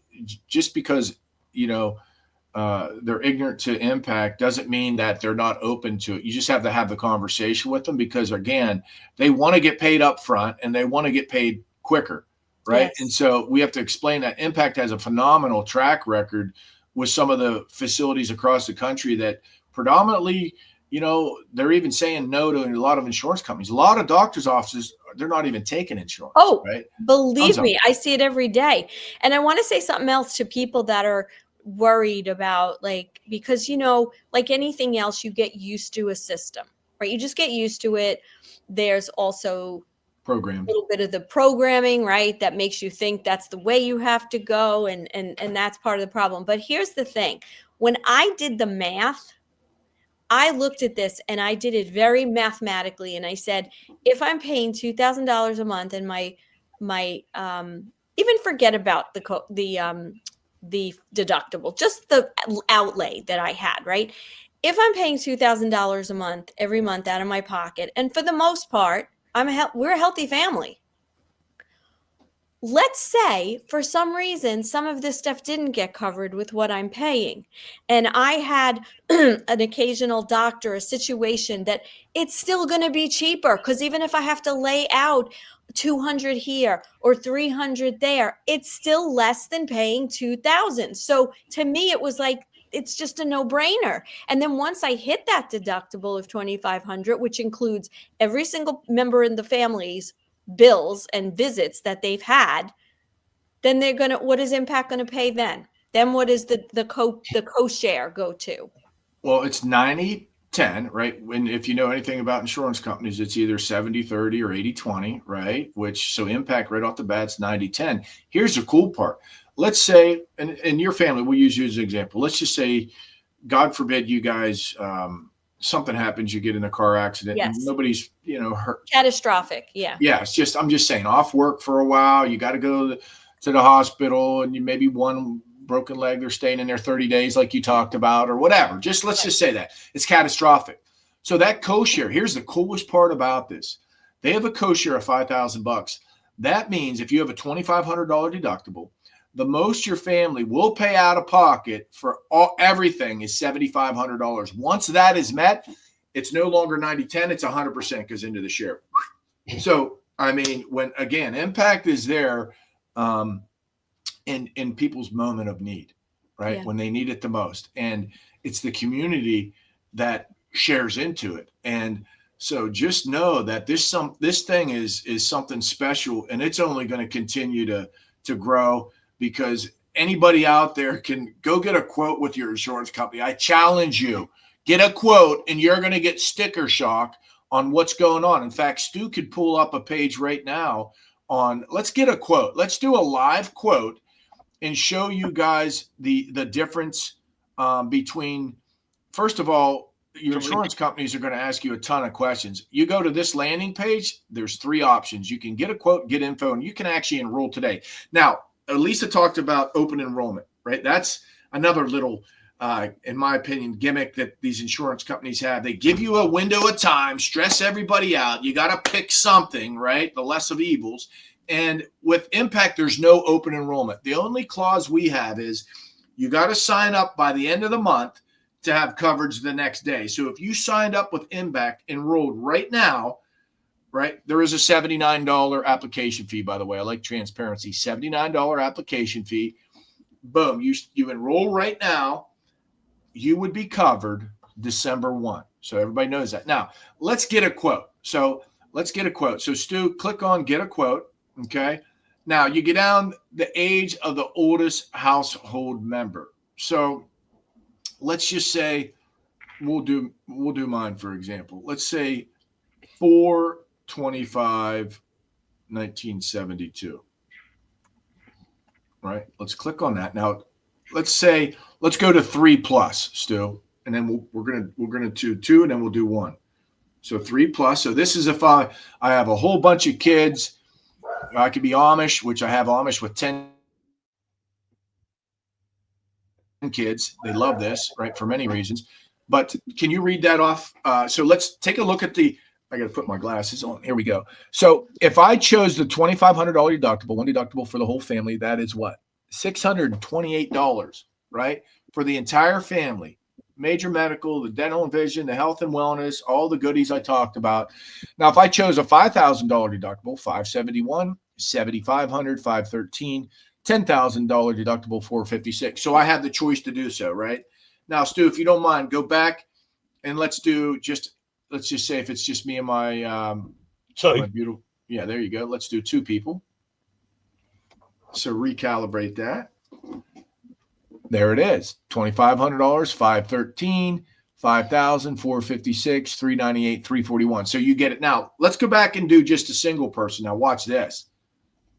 [SPEAKER 4] just because, they're ignorant to Impact doesn't mean that they're not open to it. You just have to have the conversation with them, because again, they want to get paid up front and they want to get paid quicker. Right.
[SPEAKER 2] Yes.
[SPEAKER 4] And so we have to explain that Impact has a phenomenal track record with some of the facilities across the country that predominantly, they're even saying no to a lot of insurance companies. A lot of doctors' offices, they're not even taking insurance.
[SPEAKER 2] Oh,
[SPEAKER 4] right?
[SPEAKER 2] Believe me, I see it every day. And I want to say something else to people that are worried about, because, like anything else, you get used to a system, right? You just get used to it. There's also
[SPEAKER 4] Program.
[SPEAKER 2] A little bit of the programming, right, that makes you think that's the way you have to go, and that's part of the problem. But here's the thing. When I did the math, I looked at this and I did it very mathematically, and I said, if I'm paying $2,000 a month and my even forget about the deductible, just the outlay that I had, right? If I'm paying $2,000 a month every month out of my pocket, and for the most part, we're a healthy family. Let's say for some reason, some of this stuff didn't get covered with what I'm paying. And I had an occasional doctor, a situation that it's still going to be cheaper, because even if I have to lay out 200 here or 300 there, it's still less than paying 2,000. So to me, it was like, it's just a no-brainer. And then once I hit that deductible of $2,500, which includes every single member in the family's bills and visits that they've had, then what is Impact going to pay then? Then what is the co-share go to?
[SPEAKER 4] Well, it's 90-10, right? If you know anything about insurance companies, it's either 70-30 or 80-20, right? So Impact right off the bat, it's 90-10. Here's the cool part. Let's say, and your family, we'll use you as an example. Let's just say, God forbid, you guys, something happens, you get in a car accident,
[SPEAKER 2] yes,
[SPEAKER 4] and nobody's, hurt.
[SPEAKER 2] Catastrophic. Yeah.
[SPEAKER 4] Yeah. I'm just saying, off work for a while, you got to go to the hospital, and you maybe one broken leg, they're staying in there 30 days, like you talked about, or whatever. Let's just say that it's catastrophic. So that co-share, here's the coolest part about this. They have a co-share of $5,000. That means if you have a $2,500 deductible, the most your family will pay out of pocket for everything is $7,500. Once that is met, it's no longer 90-10, it's 100% goes into the share. So, I mean, when, again, Impact is there in people's moment of need, right? Yeah. When they need it the most. And it's the community that shares into it. And so just know that this thing is something special, and it's only going to continue to grow, because anybody out there can go get a quote with your insurance company. I challenge you, get a quote, and you're going to get sticker shock on what's going on. In fact, Stu could pull up a page right now on, let's get a quote. Let's do a live quote and show you guys the difference between, first of all, your insurance companies are going to ask you a ton of questions. You go to this landing page, there's 3 options. You can get a quote, get info, and you can actually enroll today. Now, Elisa talked about open enrollment, right? That's another little, in my opinion, gimmick that these insurance companies have. They give you a window of time, stress everybody out. You got to pick something, right? The less of evils. And with Impact, there's no open enrollment. The only clause we have is you got to sign up by the end of the month to have coverage the next day. So if you signed up with Impact, enrolled right now, right, there is a $79 application fee, by the way. I like transparency. $79 application fee. Boom. You enroll right now, you would be covered December 1. So everybody knows that. Now, let's get a quote. So Stu, click on get a quote. Okay. Now you get down the age of the oldest household member. So let's just say we'll do mine, for example. Let's say 4/25/1972. Right. Let's click on that. Now, let's go to 3+, Stu, and then we're gonna do 2, and then we'll do 1. So 3+. So this is if I have a whole bunch of kids. I could be Amish, which I have Amish with 10 kids. They love this, right, for many reasons. But can you read that off? So let's take a look at I got to put my glasses on. Here we go. So if I chose the $2,500 deductible, one deductible for the whole family, that is what? $628, right? For the entire family. Major medical, the dental and vision, the health and wellness, all the goodies I talked about. Now, if I chose a $5,000 deductible, $571, $7,500, $513, $10,000 deductible, $456. So I have the choice to do so, right? Now, Stu, if you don't mind, go back and let's just say if it's just me and my beautiful, yeah, there you go. Let's do 2 people. So recalibrate that. There it is. $2,500, $513, $5,000, $456, $398, $341. So you get it. Now let's go back and do just a single person. Now watch this.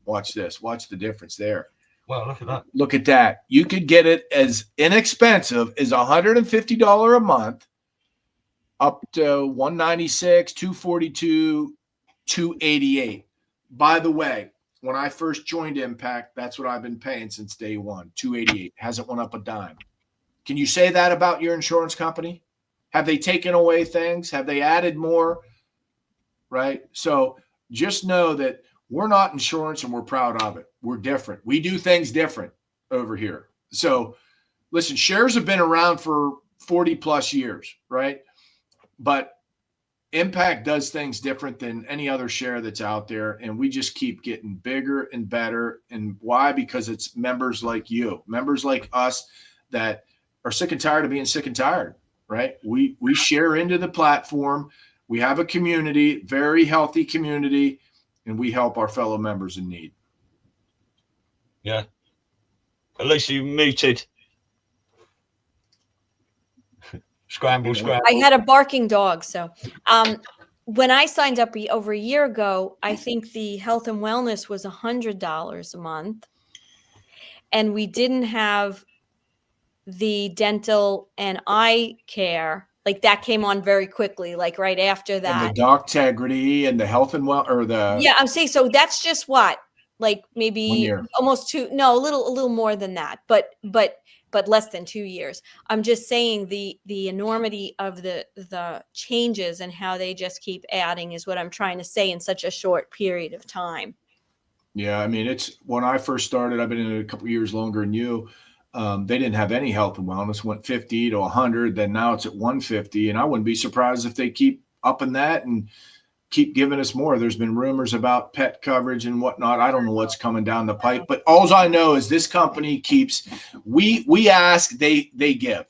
[SPEAKER 4] Watch this. Watch the difference there.
[SPEAKER 3] Wow, look at that.
[SPEAKER 4] Look at that. You could get it as inexpensive as $150 a month, up to $196, $242, $288. By the way, when I first joined Impact, that's what I've been paying since day one, $288. Hasn't went up a dime. Can you say that about your insurance company? Have they taken away things? Have they added more? Right? So just know that we're not insurance and we're proud of it. We're different. We do things different over here. So listen, shares have been around for 40 plus years, right? But Impact does things different than any other share that's out there. And we just keep getting bigger and better. And why? Because it's members like you, members like us that are sick and tired of being sick and tired, right? We share into the platform. We have a community, very healthy community, and we help our fellow members in need.
[SPEAKER 3] Yeah. Elisa, you muted. Scramble.
[SPEAKER 2] I had a barking dog. So when I signed up over a year ago, I think the health and wellness was $100 a month. And we didn't have the dental and eye care. Like that came on very quickly, like right after that.
[SPEAKER 4] And the Doctegrity and the health and
[SPEAKER 2] yeah, I'm saying, so that's just what, like maybe almost a little more than that, but less than 2 years. I'm just saying the enormity of the changes and how they just keep adding is what I'm trying to say in such a short period of time.
[SPEAKER 4] Yeah, I mean, it's when I first started, I've been in it a couple of years longer than you. They didn't have any health and wellness, went 50 to 100. Then now it's at 150. And I wouldn't be surprised if they keep upping that and keep giving us more. There's been rumors about pet coverage and whatnot. I don't know what's coming down the pipe, but all I know is this company keeps, we ask, they give.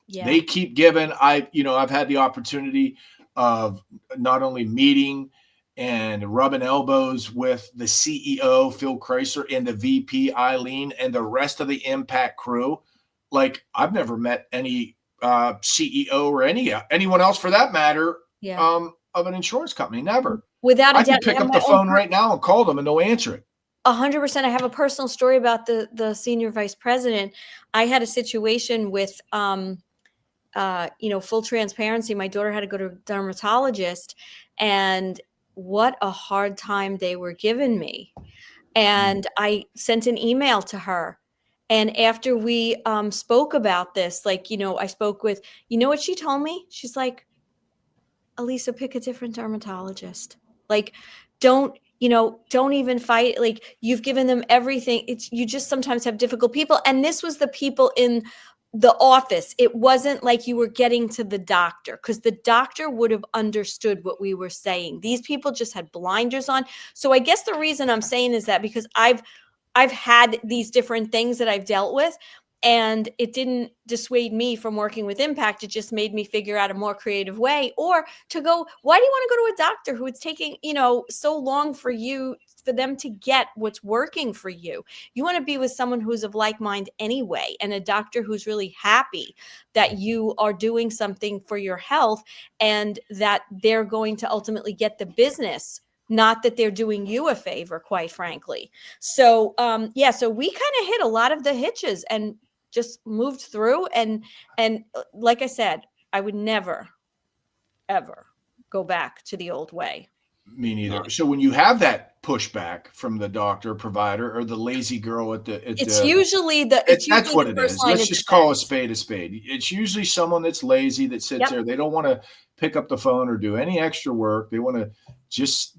[SPEAKER 4] Yeah. They keep giving. I've had the opportunity of not only meeting and rubbing elbows with the CEO, Phil Chrysler, and the VP, Eileen, and the rest of the Impact crew. Like, I've never met any CEO or anyone else for that matter of an insurance company. Never.
[SPEAKER 2] Without a doubt.
[SPEAKER 4] I can pick up the phone right now and call them and they'll answer it.
[SPEAKER 2] 100%. I have a personal story about the senior vice president. I had a situation with, full transparency. My daughter had to go to a dermatologist, and what a hard time they were giving me. And I sent an email to her. And after we spoke about this, I spoke with, what she told me? She's like, Elisa, pick a different dermatologist. Like, don't even fight. Like, you've given them everything. You just sometimes have difficult people. And this was the people in the office. It wasn't like you were getting to the doctor, because the doctor would have understood what we were saying. These people just had blinders on. So I guess the reason I'm saying is that because I've had these different things that I've dealt with, And it didn't dissuade me from working with Impact. It just made me figure out a more creative way, or to go, why do you want to go to a doctor who it's taking, so long for them to get what's working for you? You want to be with someone who's of like mind anyway, and a doctor who's really happy that you are doing something for your health and that they're going to ultimately get the business, not that they're doing you a favor, quite frankly. So, so we kind of hit a lot of the hitches and just moved through. And like I said, I would never, ever go back to the old way.
[SPEAKER 4] Me neither. So when you have that pushback from the doctor, provider, or the lazy girl
[SPEAKER 2] it's usually
[SPEAKER 4] that's what
[SPEAKER 2] the
[SPEAKER 4] it
[SPEAKER 2] first
[SPEAKER 4] is.
[SPEAKER 2] line
[SPEAKER 4] Let's
[SPEAKER 2] of
[SPEAKER 4] just call a
[SPEAKER 2] defense.
[SPEAKER 4] spade a spade. It's usually someone that's lazy, that sits
[SPEAKER 2] Yep.
[SPEAKER 4] there. They don't want to pick up the phone or do any extra work. They want to just,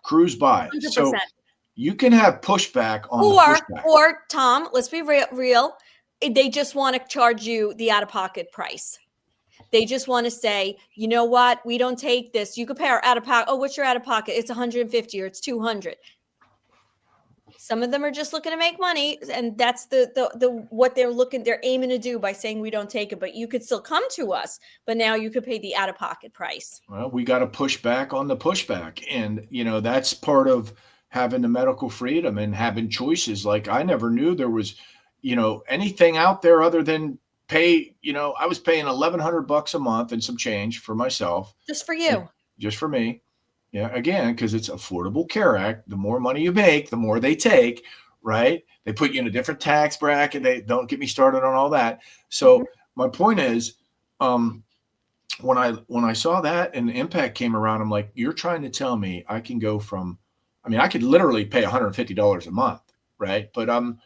[SPEAKER 4] cruise by.
[SPEAKER 2] 100%.
[SPEAKER 4] So you can have pushback on the pushback.
[SPEAKER 2] Or Tom, let's be real. They just want to charge you the out-of-pocket price. They just want to say, you know what? We don't take this. You compare out-of-pocket. Oh, what's your out-of-pocket? It's 150 or it's 200. Some of them are just looking to make money, and that's the what they're aiming to do by saying we don't take it. But you could still come to us, but now you could pay the out-of-pocket price.
[SPEAKER 4] Well, we got to push back on the pushback, and that's part of having the medical freedom and having choices. Like, I never knew there was, anything out there other than pay. I was paying $1,100 a month and some change for myself,
[SPEAKER 2] just for you,
[SPEAKER 4] just for me. Yeah, again, because it's Affordable Care Act. The more money you make, the more they take, right? They put you in a different tax bracket. They don't get me started on all that. So my point is, when I saw that and the Impact came around, I'm like, you're trying to tell me I can go from, I could literally pay $150 a month, right? But I'm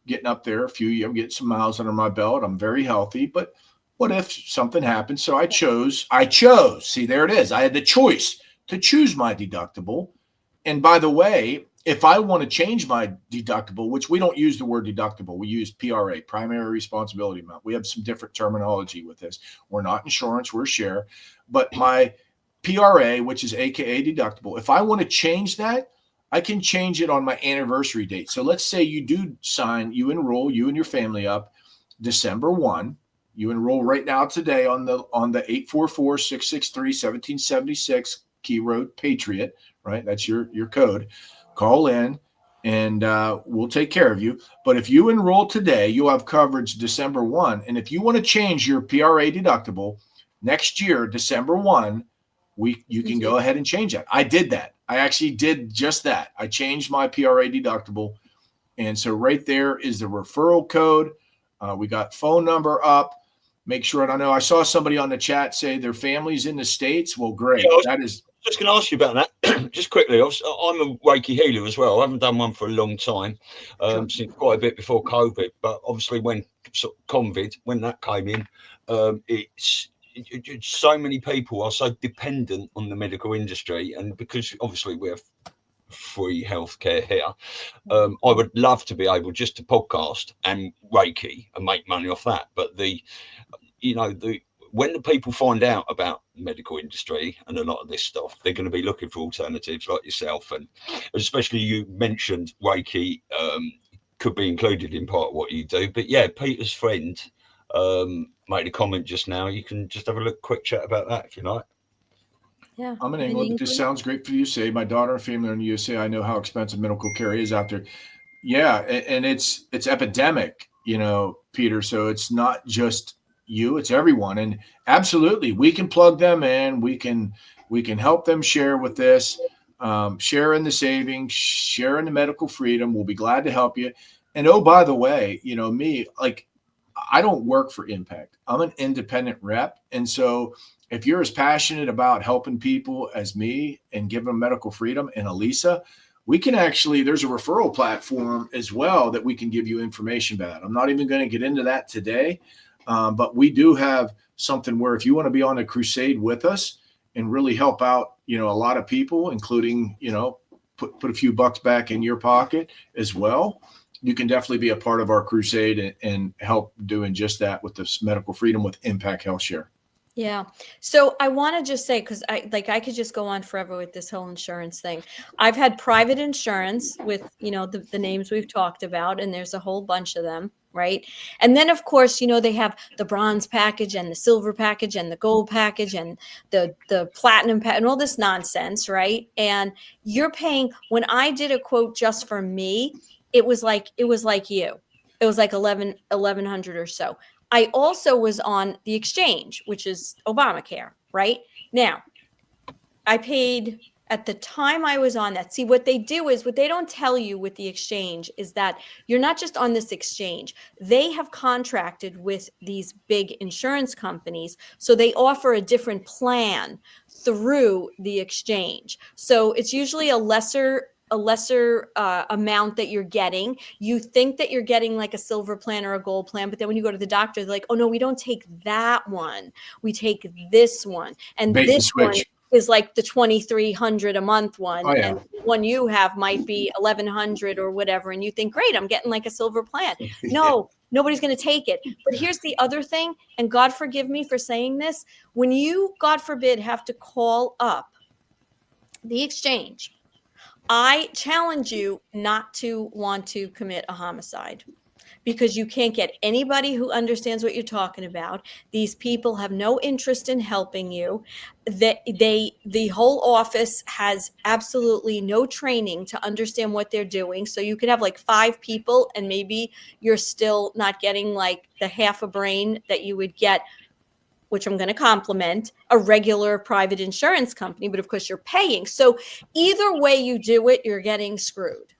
[SPEAKER 4] getting up there I'm getting some miles under my belt. I'm very healthy, but what if something happens? So I chose, see, there it is. I had the choice to choose my deductible. And by the way, if I want to change my deductible, which we don't use the word deductible, we use PRA, primary responsibility amount. We have some different terminology with this. We're not insurance, we're share. But my PRA, which is AKA deductible, if I want to change that, I can change it on my anniversary date. So let's say you do sign, you enroll, you and your family up December 1. You enroll right now today on the 844-663-1776 Key Road Patriot, right? That's your code. Call in and we'll take care of you. But if you enroll today, you'll have coverage December 1. And if you want to change your PRA deductible next year, December 1, you can go ahead and change that. I did that. I actually did just that. I changed my PRA deductible. And so right there is the referral code. We got phone number up. Make sure, and I know I saw somebody on the chat say their family's in the States. Well, great.
[SPEAKER 3] Yeah,
[SPEAKER 4] that is
[SPEAKER 3] just going to ask you about that just quickly. I'm a Reiki healer as well. I haven't done one for a long time, since quite a bit before COVID. But obviously, when COVID, when that came in, it's so many people are so dependent on the medical industry, and because obviously we have free healthcare here, I would love to be able just to podcast and Reiki and make money off that. But when the people find out about the medical industry and a lot of this stuff, they're going to be looking for alternatives like yourself, and especially you mentioned Reiki could be included in part of what you do. But yeah, Peter's friend made a comment just now. You can just have a quick chat about that if you like.
[SPEAKER 2] Yeah,
[SPEAKER 4] I'm in England, but this sounds great for you. Say, my daughter and family are in the USA. I know how expensive medical care is out there. Yeah, and it's epidemic, Peter. So it's not just you, it's everyone. And absolutely, we can plug them in. We can help them share with this, share in the savings, share in the medical freedom. We'll be glad to help you. And oh, by the way, me, like, I don't work for Impact. I'm an independent rep. And so if you're as passionate about helping people as me and giving them medical freedom and Elisa, we can actually, there's a referral platform as well that we can give you information about. I'm not even going to get into that today, but we do have something where if you want to be on a crusade with us and really help out, a lot of people, including, put a few bucks back in your pocket as well, you can definitely be a part of our crusade and help doing just that with this medical freedom with Impact Health Share.
[SPEAKER 2] Yeah. So I want to just say, because I could just go on forever with this whole insurance thing. I've had private insurance with, the names we've talked about, and there's a whole bunch of them, right? And then of course, they have the bronze package and the silver package and the gold package and the platinum package and all this nonsense, right? And you're paying, when I did a quote just for me, it was like you. It was like 1100 or so. I also was on the exchange, which is Obamacare, right? Now, I paid at the time I was on that. See, what they do is, what they don't tell you with the exchange is that you're not just on this exchange. They have contracted with these big insurance companies, so they offer a different plan through the exchange. So it's usually a lesser amount that you're getting. You think that you're getting like a silver plan or a gold plan, but then when you go to the doctor, they're like, oh no, we don't take that one. We take this one. And
[SPEAKER 4] Bait and
[SPEAKER 2] this one
[SPEAKER 4] switch.
[SPEAKER 2] is like the 2,300 a month one.
[SPEAKER 4] Oh, yeah.
[SPEAKER 2] And the one you have might be 1,100 or whatever. And you think, great, I'm getting like a silver plan. No, nobody's going to take it. But here's the other thing. And God forgive me for saying this. When you, God forbid, have to call up the exchange, I challenge you not to want to commit a homicide, because you can't get anybody who understands what you're talking about. These people have no interest in helping you. The whole office has absolutely no training to understand what they're doing. So you could have like 5 people and maybe you're still not getting like the half a brain that you would get, which I'm going to compliment, a regular private insurance company, but of course you're paying. So either way you do it, you're getting screwed.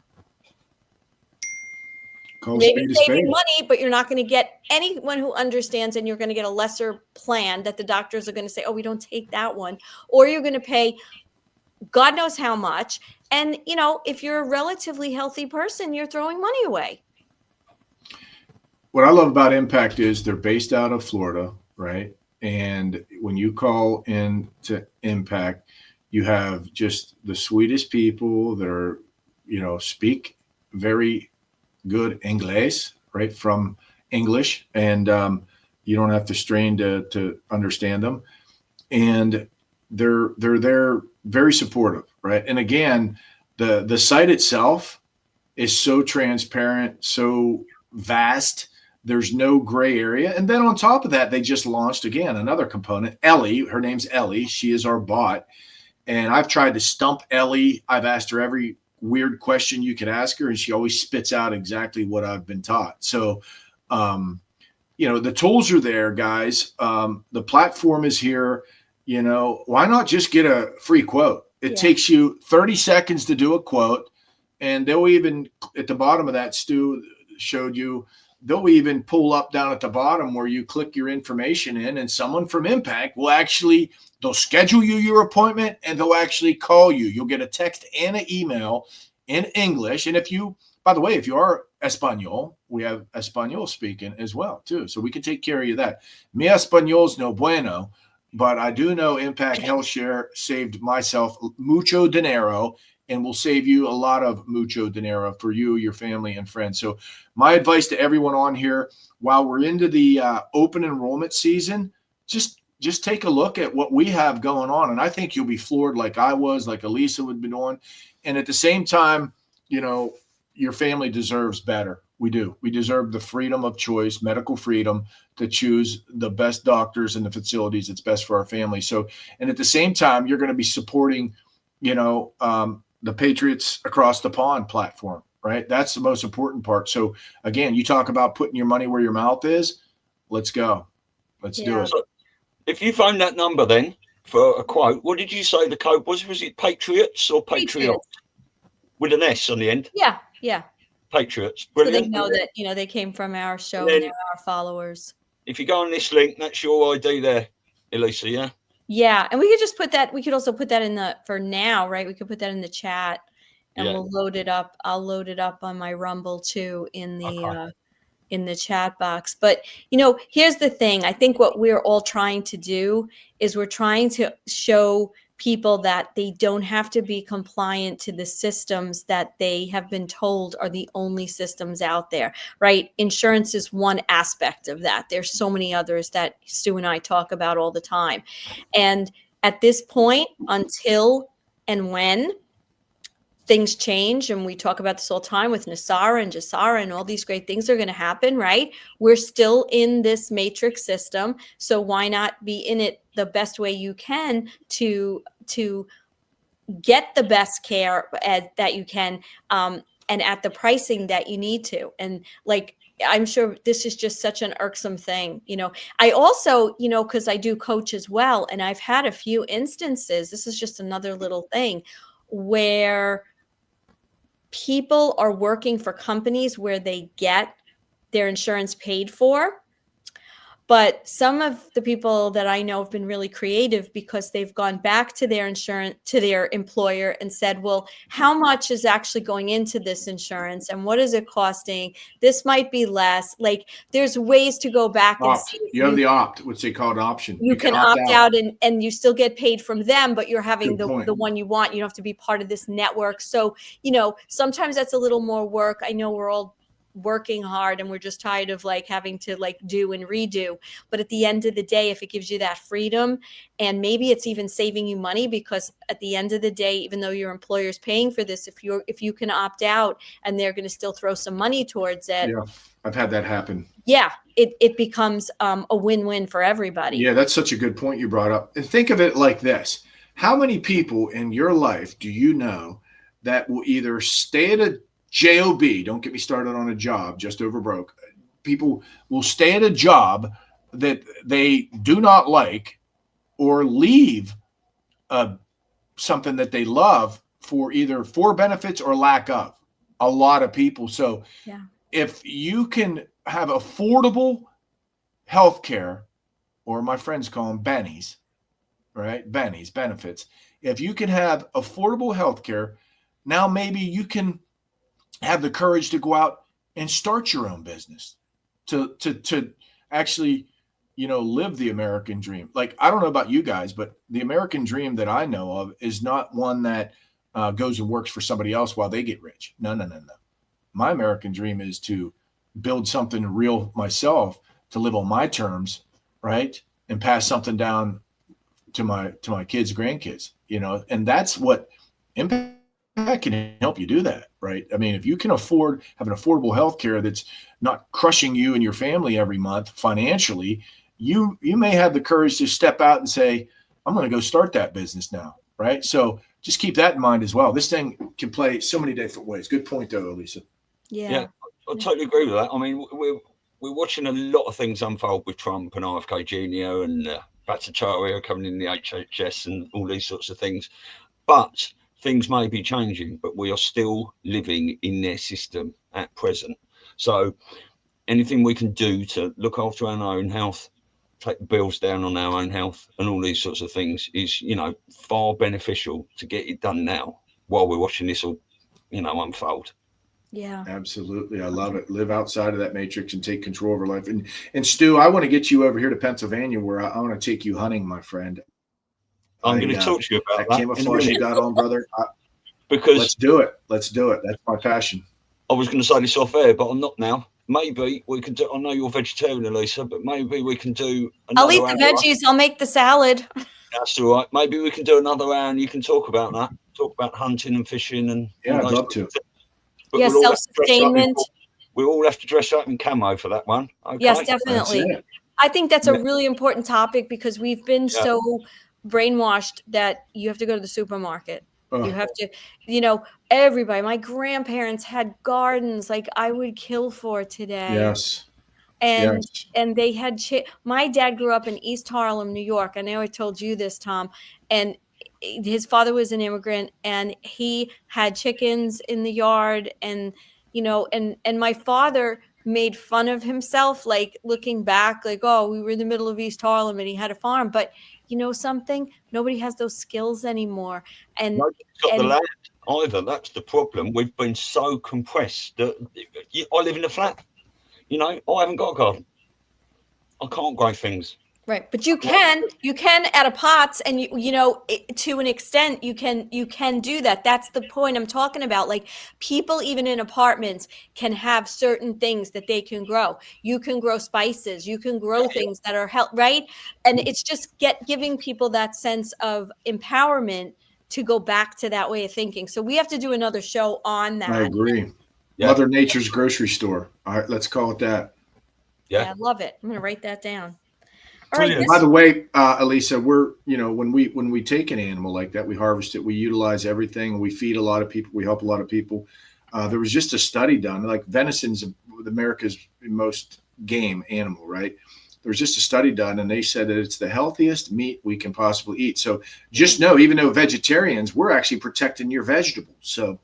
[SPEAKER 2] Maybe saving money, but you're not going to get anyone who understands, and you're going to get a lesser plan that the doctors are going to say, oh, we don't take that one. Or you're going to pay God knows how much. And, if you're a relatively healthy person, you're throwing money away.
[SPEAKER 4] What I love about Impact is they're based out of Florida, right? And when you call in to Impact, you have just the sweetest people that are, speak very good English, right? From English. And you don't have to strain to understand them. And they're there, very supportive, right? And again, the site itself is so transparent, so vast. There's no gray area. And then on top of that, they just launched, again, another component. Ellie, her name's Ellie. She is our bot. And I've tried to stump Ellie. I've asked her every weird question you could ask her, and she always spits out exactly what I've been taught. So, the tools are there, guys. The platform is here. Why not just get a free quote? It takes you 30 seconds to do a quote. And they'll even, at the bottom of that, Stu showed you, they'll even pull up down at the bottom where you click your information in, and someone from Impact will they'll schedule you your appointment, and they'll actually call you. You'll get a text and an email in English. And if you are Espanol, we have Espanol speaking as well too. So we can take care of you that. Mi Espanol's no bueno, but I do know Impact Health Share saved myself mucho dinero, and will save you a lot of mucho dinero for you, your family, and friends. So my advice to everyone on here, while we're into the open enrollment season, just take a look at what we have going on. And I think you'll be floored, like I was, like Elisa would be doing. And at the same time, your family deserves better. We do. We deserve the freedom of choice, medical freedom, to choose the best doctors and the facilities that's best for our family. So, and at the same time, you're going to be supporting, the Patriots Across the Pond platform, right? That's the most important part. So again, you talk about putting your money where your mouth is. Let's go. Let's do it.
[SPEAKER 3] So if you phone that number then for a quote, what did you say the code was? Was it Patriots or Patriots? With an S on the end?
[SPEAKER 2] Yeah.
[SPEAKER 3] Patriots. Brilliant.
[SPEAKER 2] So they know that, they came from our show and they're our followers.
[SPEAKER 3] If you go on this link, that's your ID there, Elisa, yeah?
[SPEAKER 2] Yeah, and we could just put that. We could also put that for now, right? We could put that in the chat, and we'll load it up. I'll load it up on my Rumble too in the chat box. But here's the thing. I think what we're all trying to do is we're trying to show people that they don't have to be compliant to the systems that they have been told are the only systems out there, right? Insurance is one aspect of that. There's so many others that Stu and I talk about all the time. And at this point, until and when things change, and we talk about this all the time with Nasara and Jasara and all these great things are going to happen, right? We're still in this matrix system. So why not be in it the best way you can to get the best care that you can, and at the pricing that you need to. And like, I'm sure this is just such an irksome thing. I also, because I do coach as well, and I've had a few instances, this is just another little thing, where people are working for companies where they get their insurance paid for. But some of the people that I know have been really creative because they've gone back to their employer and said, well, how much is actually going into this insurance and what is it costing? This might be less. Like, there's ways to go back and see.
[SPEAKER 4] You have the opt, what's they call an option.
[SPEAKER 2] You can opt out and you still get paid from them, but you're having the one you want. You don't have to be part of this network. So, sometimes that's a little more work. I know we're all working hard and we're just tired of like having to like do and redo, but at the end of the day, if it gives you that freedom, and maybe it's even saving you money, because at the end of the day, even though your employer's paying for this, if you can opt out and they're going to still throw some money towards it.
[SPEAKER 4] Yeah, I've had that happen.
[SPEAKER 2] Yeah, it becomes a win-win for everybody. Yeah,
[SPEAKER 4] that's such a good point you brought up. And think of it like this: how many people in your life do you know that will either stay at a job, don't get me started on a job, just over broke. People will stay at a job that they do not like, or leave something that they love for either for benefits or lack of. A lot of people. So if you can have affordable health care, or my friends call them bennies, right? Bennies, benefits. If you can have affordable health care, now maybe you can have the courage to go out and start your own business, to actually, live the American dream. Like, I don't know about you guys, but the American dream that I know of is not one that goes and works for somebody else while they get rich. No. My American dream is to build something real myself, to live on my terms, right? And pass something down to my kids, grandkids, and that's what Impact can help you do that, right? I mean, if you can have an affordable health care that's not crushing you and your family every month financially, you may have the courage to step out and say, I'm going to go start that business now, right? So just keep that in mind as well. This thing can play so many different ways. Good point, though, Elisa.
[SPEAKER 3] Yeah, I totally agree with that. I mean, we're watching a lot of things unfold with Trump and RFK Jr. and Patriots coming in the HHS and all these sorts of things. But things may be changing, but we are still living in their system at present. So anything we can do to look after our own health, take the bills down on our own health and all these sorts of things is, far beneficial to get it done now while we're watching this all, unfold.
[SPEAKER 2] Yeah,
[SPEAKER 4] absolutely. I love it. Live outside of that matrix and take control of our life. And Stu, I want to get you over here to Pennsylvania, where I want to take you hunting, my friend.
[SPEAKER 3] I'm going to talk to you about that.
[SPEAKER 4] Camouflage you got on, brother.
[SPEAKER 3] Because
[SPEAKER 4] let's do it. That's my passion.
[SPEAKER 3] I was going to say this off air, but I'm not now. Maybe we can do. I know you're vegetarian, Elisa, but maybe we can do.
[SPEAKER 2] I'll eat the veggies. I'll make the salad.
[SPEAKER 3] That's all right. Maybe we can do another hour, and you can talk about that. Talk about hunting and fishing, and
[SPEAKER 4] I'd love to.
[SPEAKER 2] Yeah, self-sustainment.
[SPEAKER 3] We all have to dress up in camo for that one. Okay?
[SPEAKER 2] Yes, definitely. I think that's a really important topic, because we've been so brainwashed that you have to go to the supermarket. You have to, everybody, my grandparents had gardens like I would kill for today.
[SPEAKER 4] Yes.
[SPEAKER 2] And they had, my dad grew up in East Harlem, New York. I know I told you this, Tom, and his father was an immigrant, and he had chickens in the yard, and, and my father made fun of himself, like looking back, like, oh, we were in the middle of East Harlem and he had a farm, but something, nobody has those skills anymore. And
[SPEAKER 3] nobody's got the land either. That's the problem. We've been so compressed that I live in a flat. I haven't got a garden. I can't grow things.
[SPEAKER 2] Right. But you can out of pots, and to an extent you can do that. That's the point I'm talking about. Like, people even in apartments can have certain things that they can grow. You can grow spices, you can grow things that are health, right? And it's just giving people that sense of empowerment to go back to that way of thinking. So we have to do another show on that.
[SPEAKER 4] I agree.
[SPEAKER 3] Yeah.
[SPEAKER 4] Mother Nature's grocery store. All right, let's call it that.
[SPEAKER 2] Yeah, I love it. I'm going to write that down. All
[SPEAKER 3] Brilliant.
[SPEAKER 2] right.
[SPEAKER 4] By the way, Elisa, we're, when we take an animal like that, we harvest it, we utilize everything, we feed a lot of people, we help a lot of people. There was just a study done, like venison's America's most game animal, right? There was just a study done, and they said that it's the healthiest meat we can possibly eat. So just know, even though vegetarians, we're actually protecting your vegetables. So,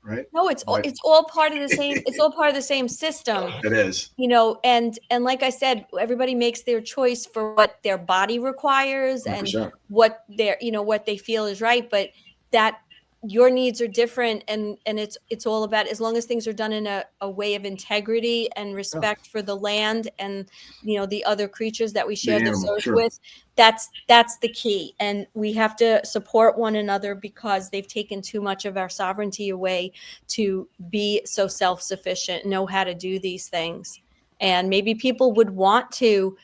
[SPEAKER 4] right?
[SPEAKER 2] No, it's all part of the same. It's all part of the same system.
[SPEAKER 4] It is.
[SPEAKER 2] And like I said, everybody makes their choice for what their body requires
[SPEAKER 4] 100%.
[SPEAKER 2] and what what they feel is right. But that your needs are different, and it's all about, as long as things are done in a way of integrity and respect for the land and the other creatures that we share this earth with. That's the key, and we have to support one another, because they've taken too much of our sovereignty away to be so self-sufficient, know how to do these things. And maybe people would want to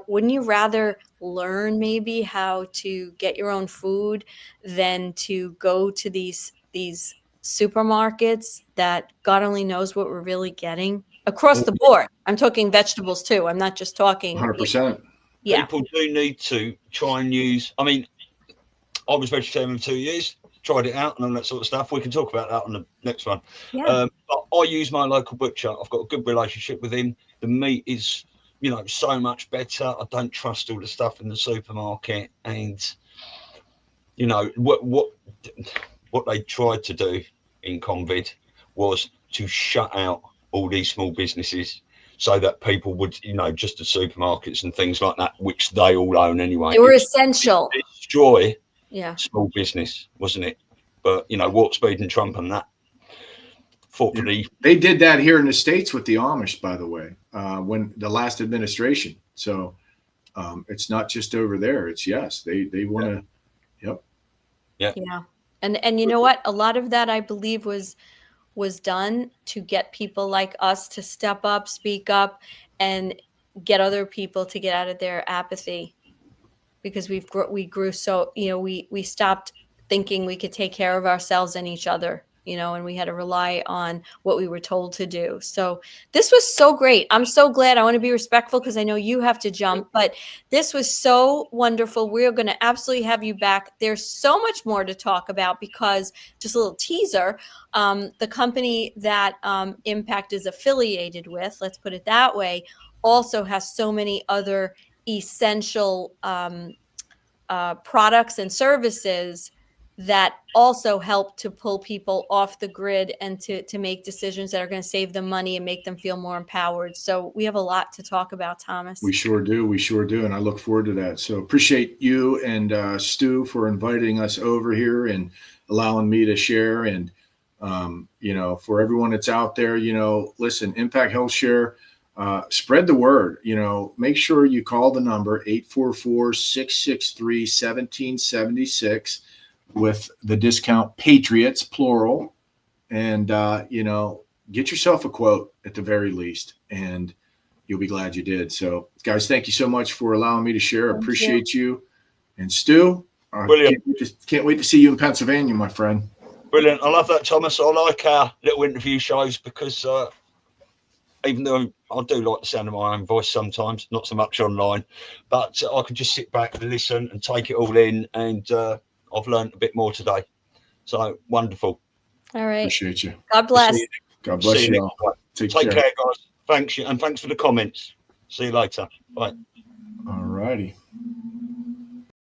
[SPEAKER 2] wouldn't you rather learn maybe how to get your own food than to go to these supermarkets that God only knows what we're really getting across the board? I'm talking vegetables too. I'm not just talking
[SPEAKER 4] 100%.
[SPEAKER 2] Yeah.
[SPEAKER 3] People do need to try and use, I mean, I was vegetarian for 2 years, tried it out and all that sort of stuff. We can talk about that on the next one.
[SPEAKER 2] Yeah.
[SPEAKER 3] But I use my local butcher. I've got a good relationship with him. The meat is, so much better. I don't trust all the stuff in the supermarket. And, what they tried to do in COVID was to shut out all these small businesses, so that people would, just the supermarkets and things like that, which they all own anyway.
[SPEAKER 2] They were essential.
[SPEAKER 3] Destroy
[SPEAKER 2] Yeah.
[SPEAKER 3] small business, wasn't it? But, warp speed and Trump and that.
[SPEAKER 4] They did that here in the States with the Amish, by the way, when the last administration. So it's not just over there. It's they want to. Yep.
[SPEAKER 3] Yeah.
[SPEAKER 2] Yeah. And you know what? A lot of that, I believe, was done to get people like us to step up, speak up, and get other people to get out of their apathy, because we grew so, we stopped thinking we could take care of ourselves and each other, and we had to rely on what we were told to do. So this was so great. I'm so glad. I want to be respectful because I know you have to jump, but this was so wonderful. We're going to absolutely have you back. There's so much more to talk about, because just a little teaser, the company that Impact is affiliated with, let's put it that way, also has so many other essential products and services that also help to pull people off the grid and to make decisions that are going to save them money and make them feel more empowered. So we have a lot to talk about, Thomas.
[SPEAKER 4] We sure do. And I look forward to that. So appreciate you and Stu for inviting us over here and allowing me to share. And, for everyone that's out there, listen, Impact Health Share, spread the word, make sure you call the number 844-663-1776 with the discount Patriots, plural, and, get yourself a quote at the very least, and you'll be glad you did. So guys, thank you so much for allowing me to share. Appreciate you. And Stu, can't wait to see you in Pennsylvania, my friend.
[SPEAKER 3] Brilliant. I love that, Thomas. I like our little interview shows because, even though I do like the sound of my own voice sometimes, not so much online, but I can just sit back and listen and take it all in. And I've learned a bit more today. So wonderful.
[SPEAKER 2] All right.
[SPEAKER 4] Appreciate you.
[SPEAKER 2] God bless.
[SPEAKER 4] God bless you all.
[SPEAKER 3] Take care, guys. Thanks. And thanks for the comments. See you later. Bye.
[SPEAKER 4] All righty.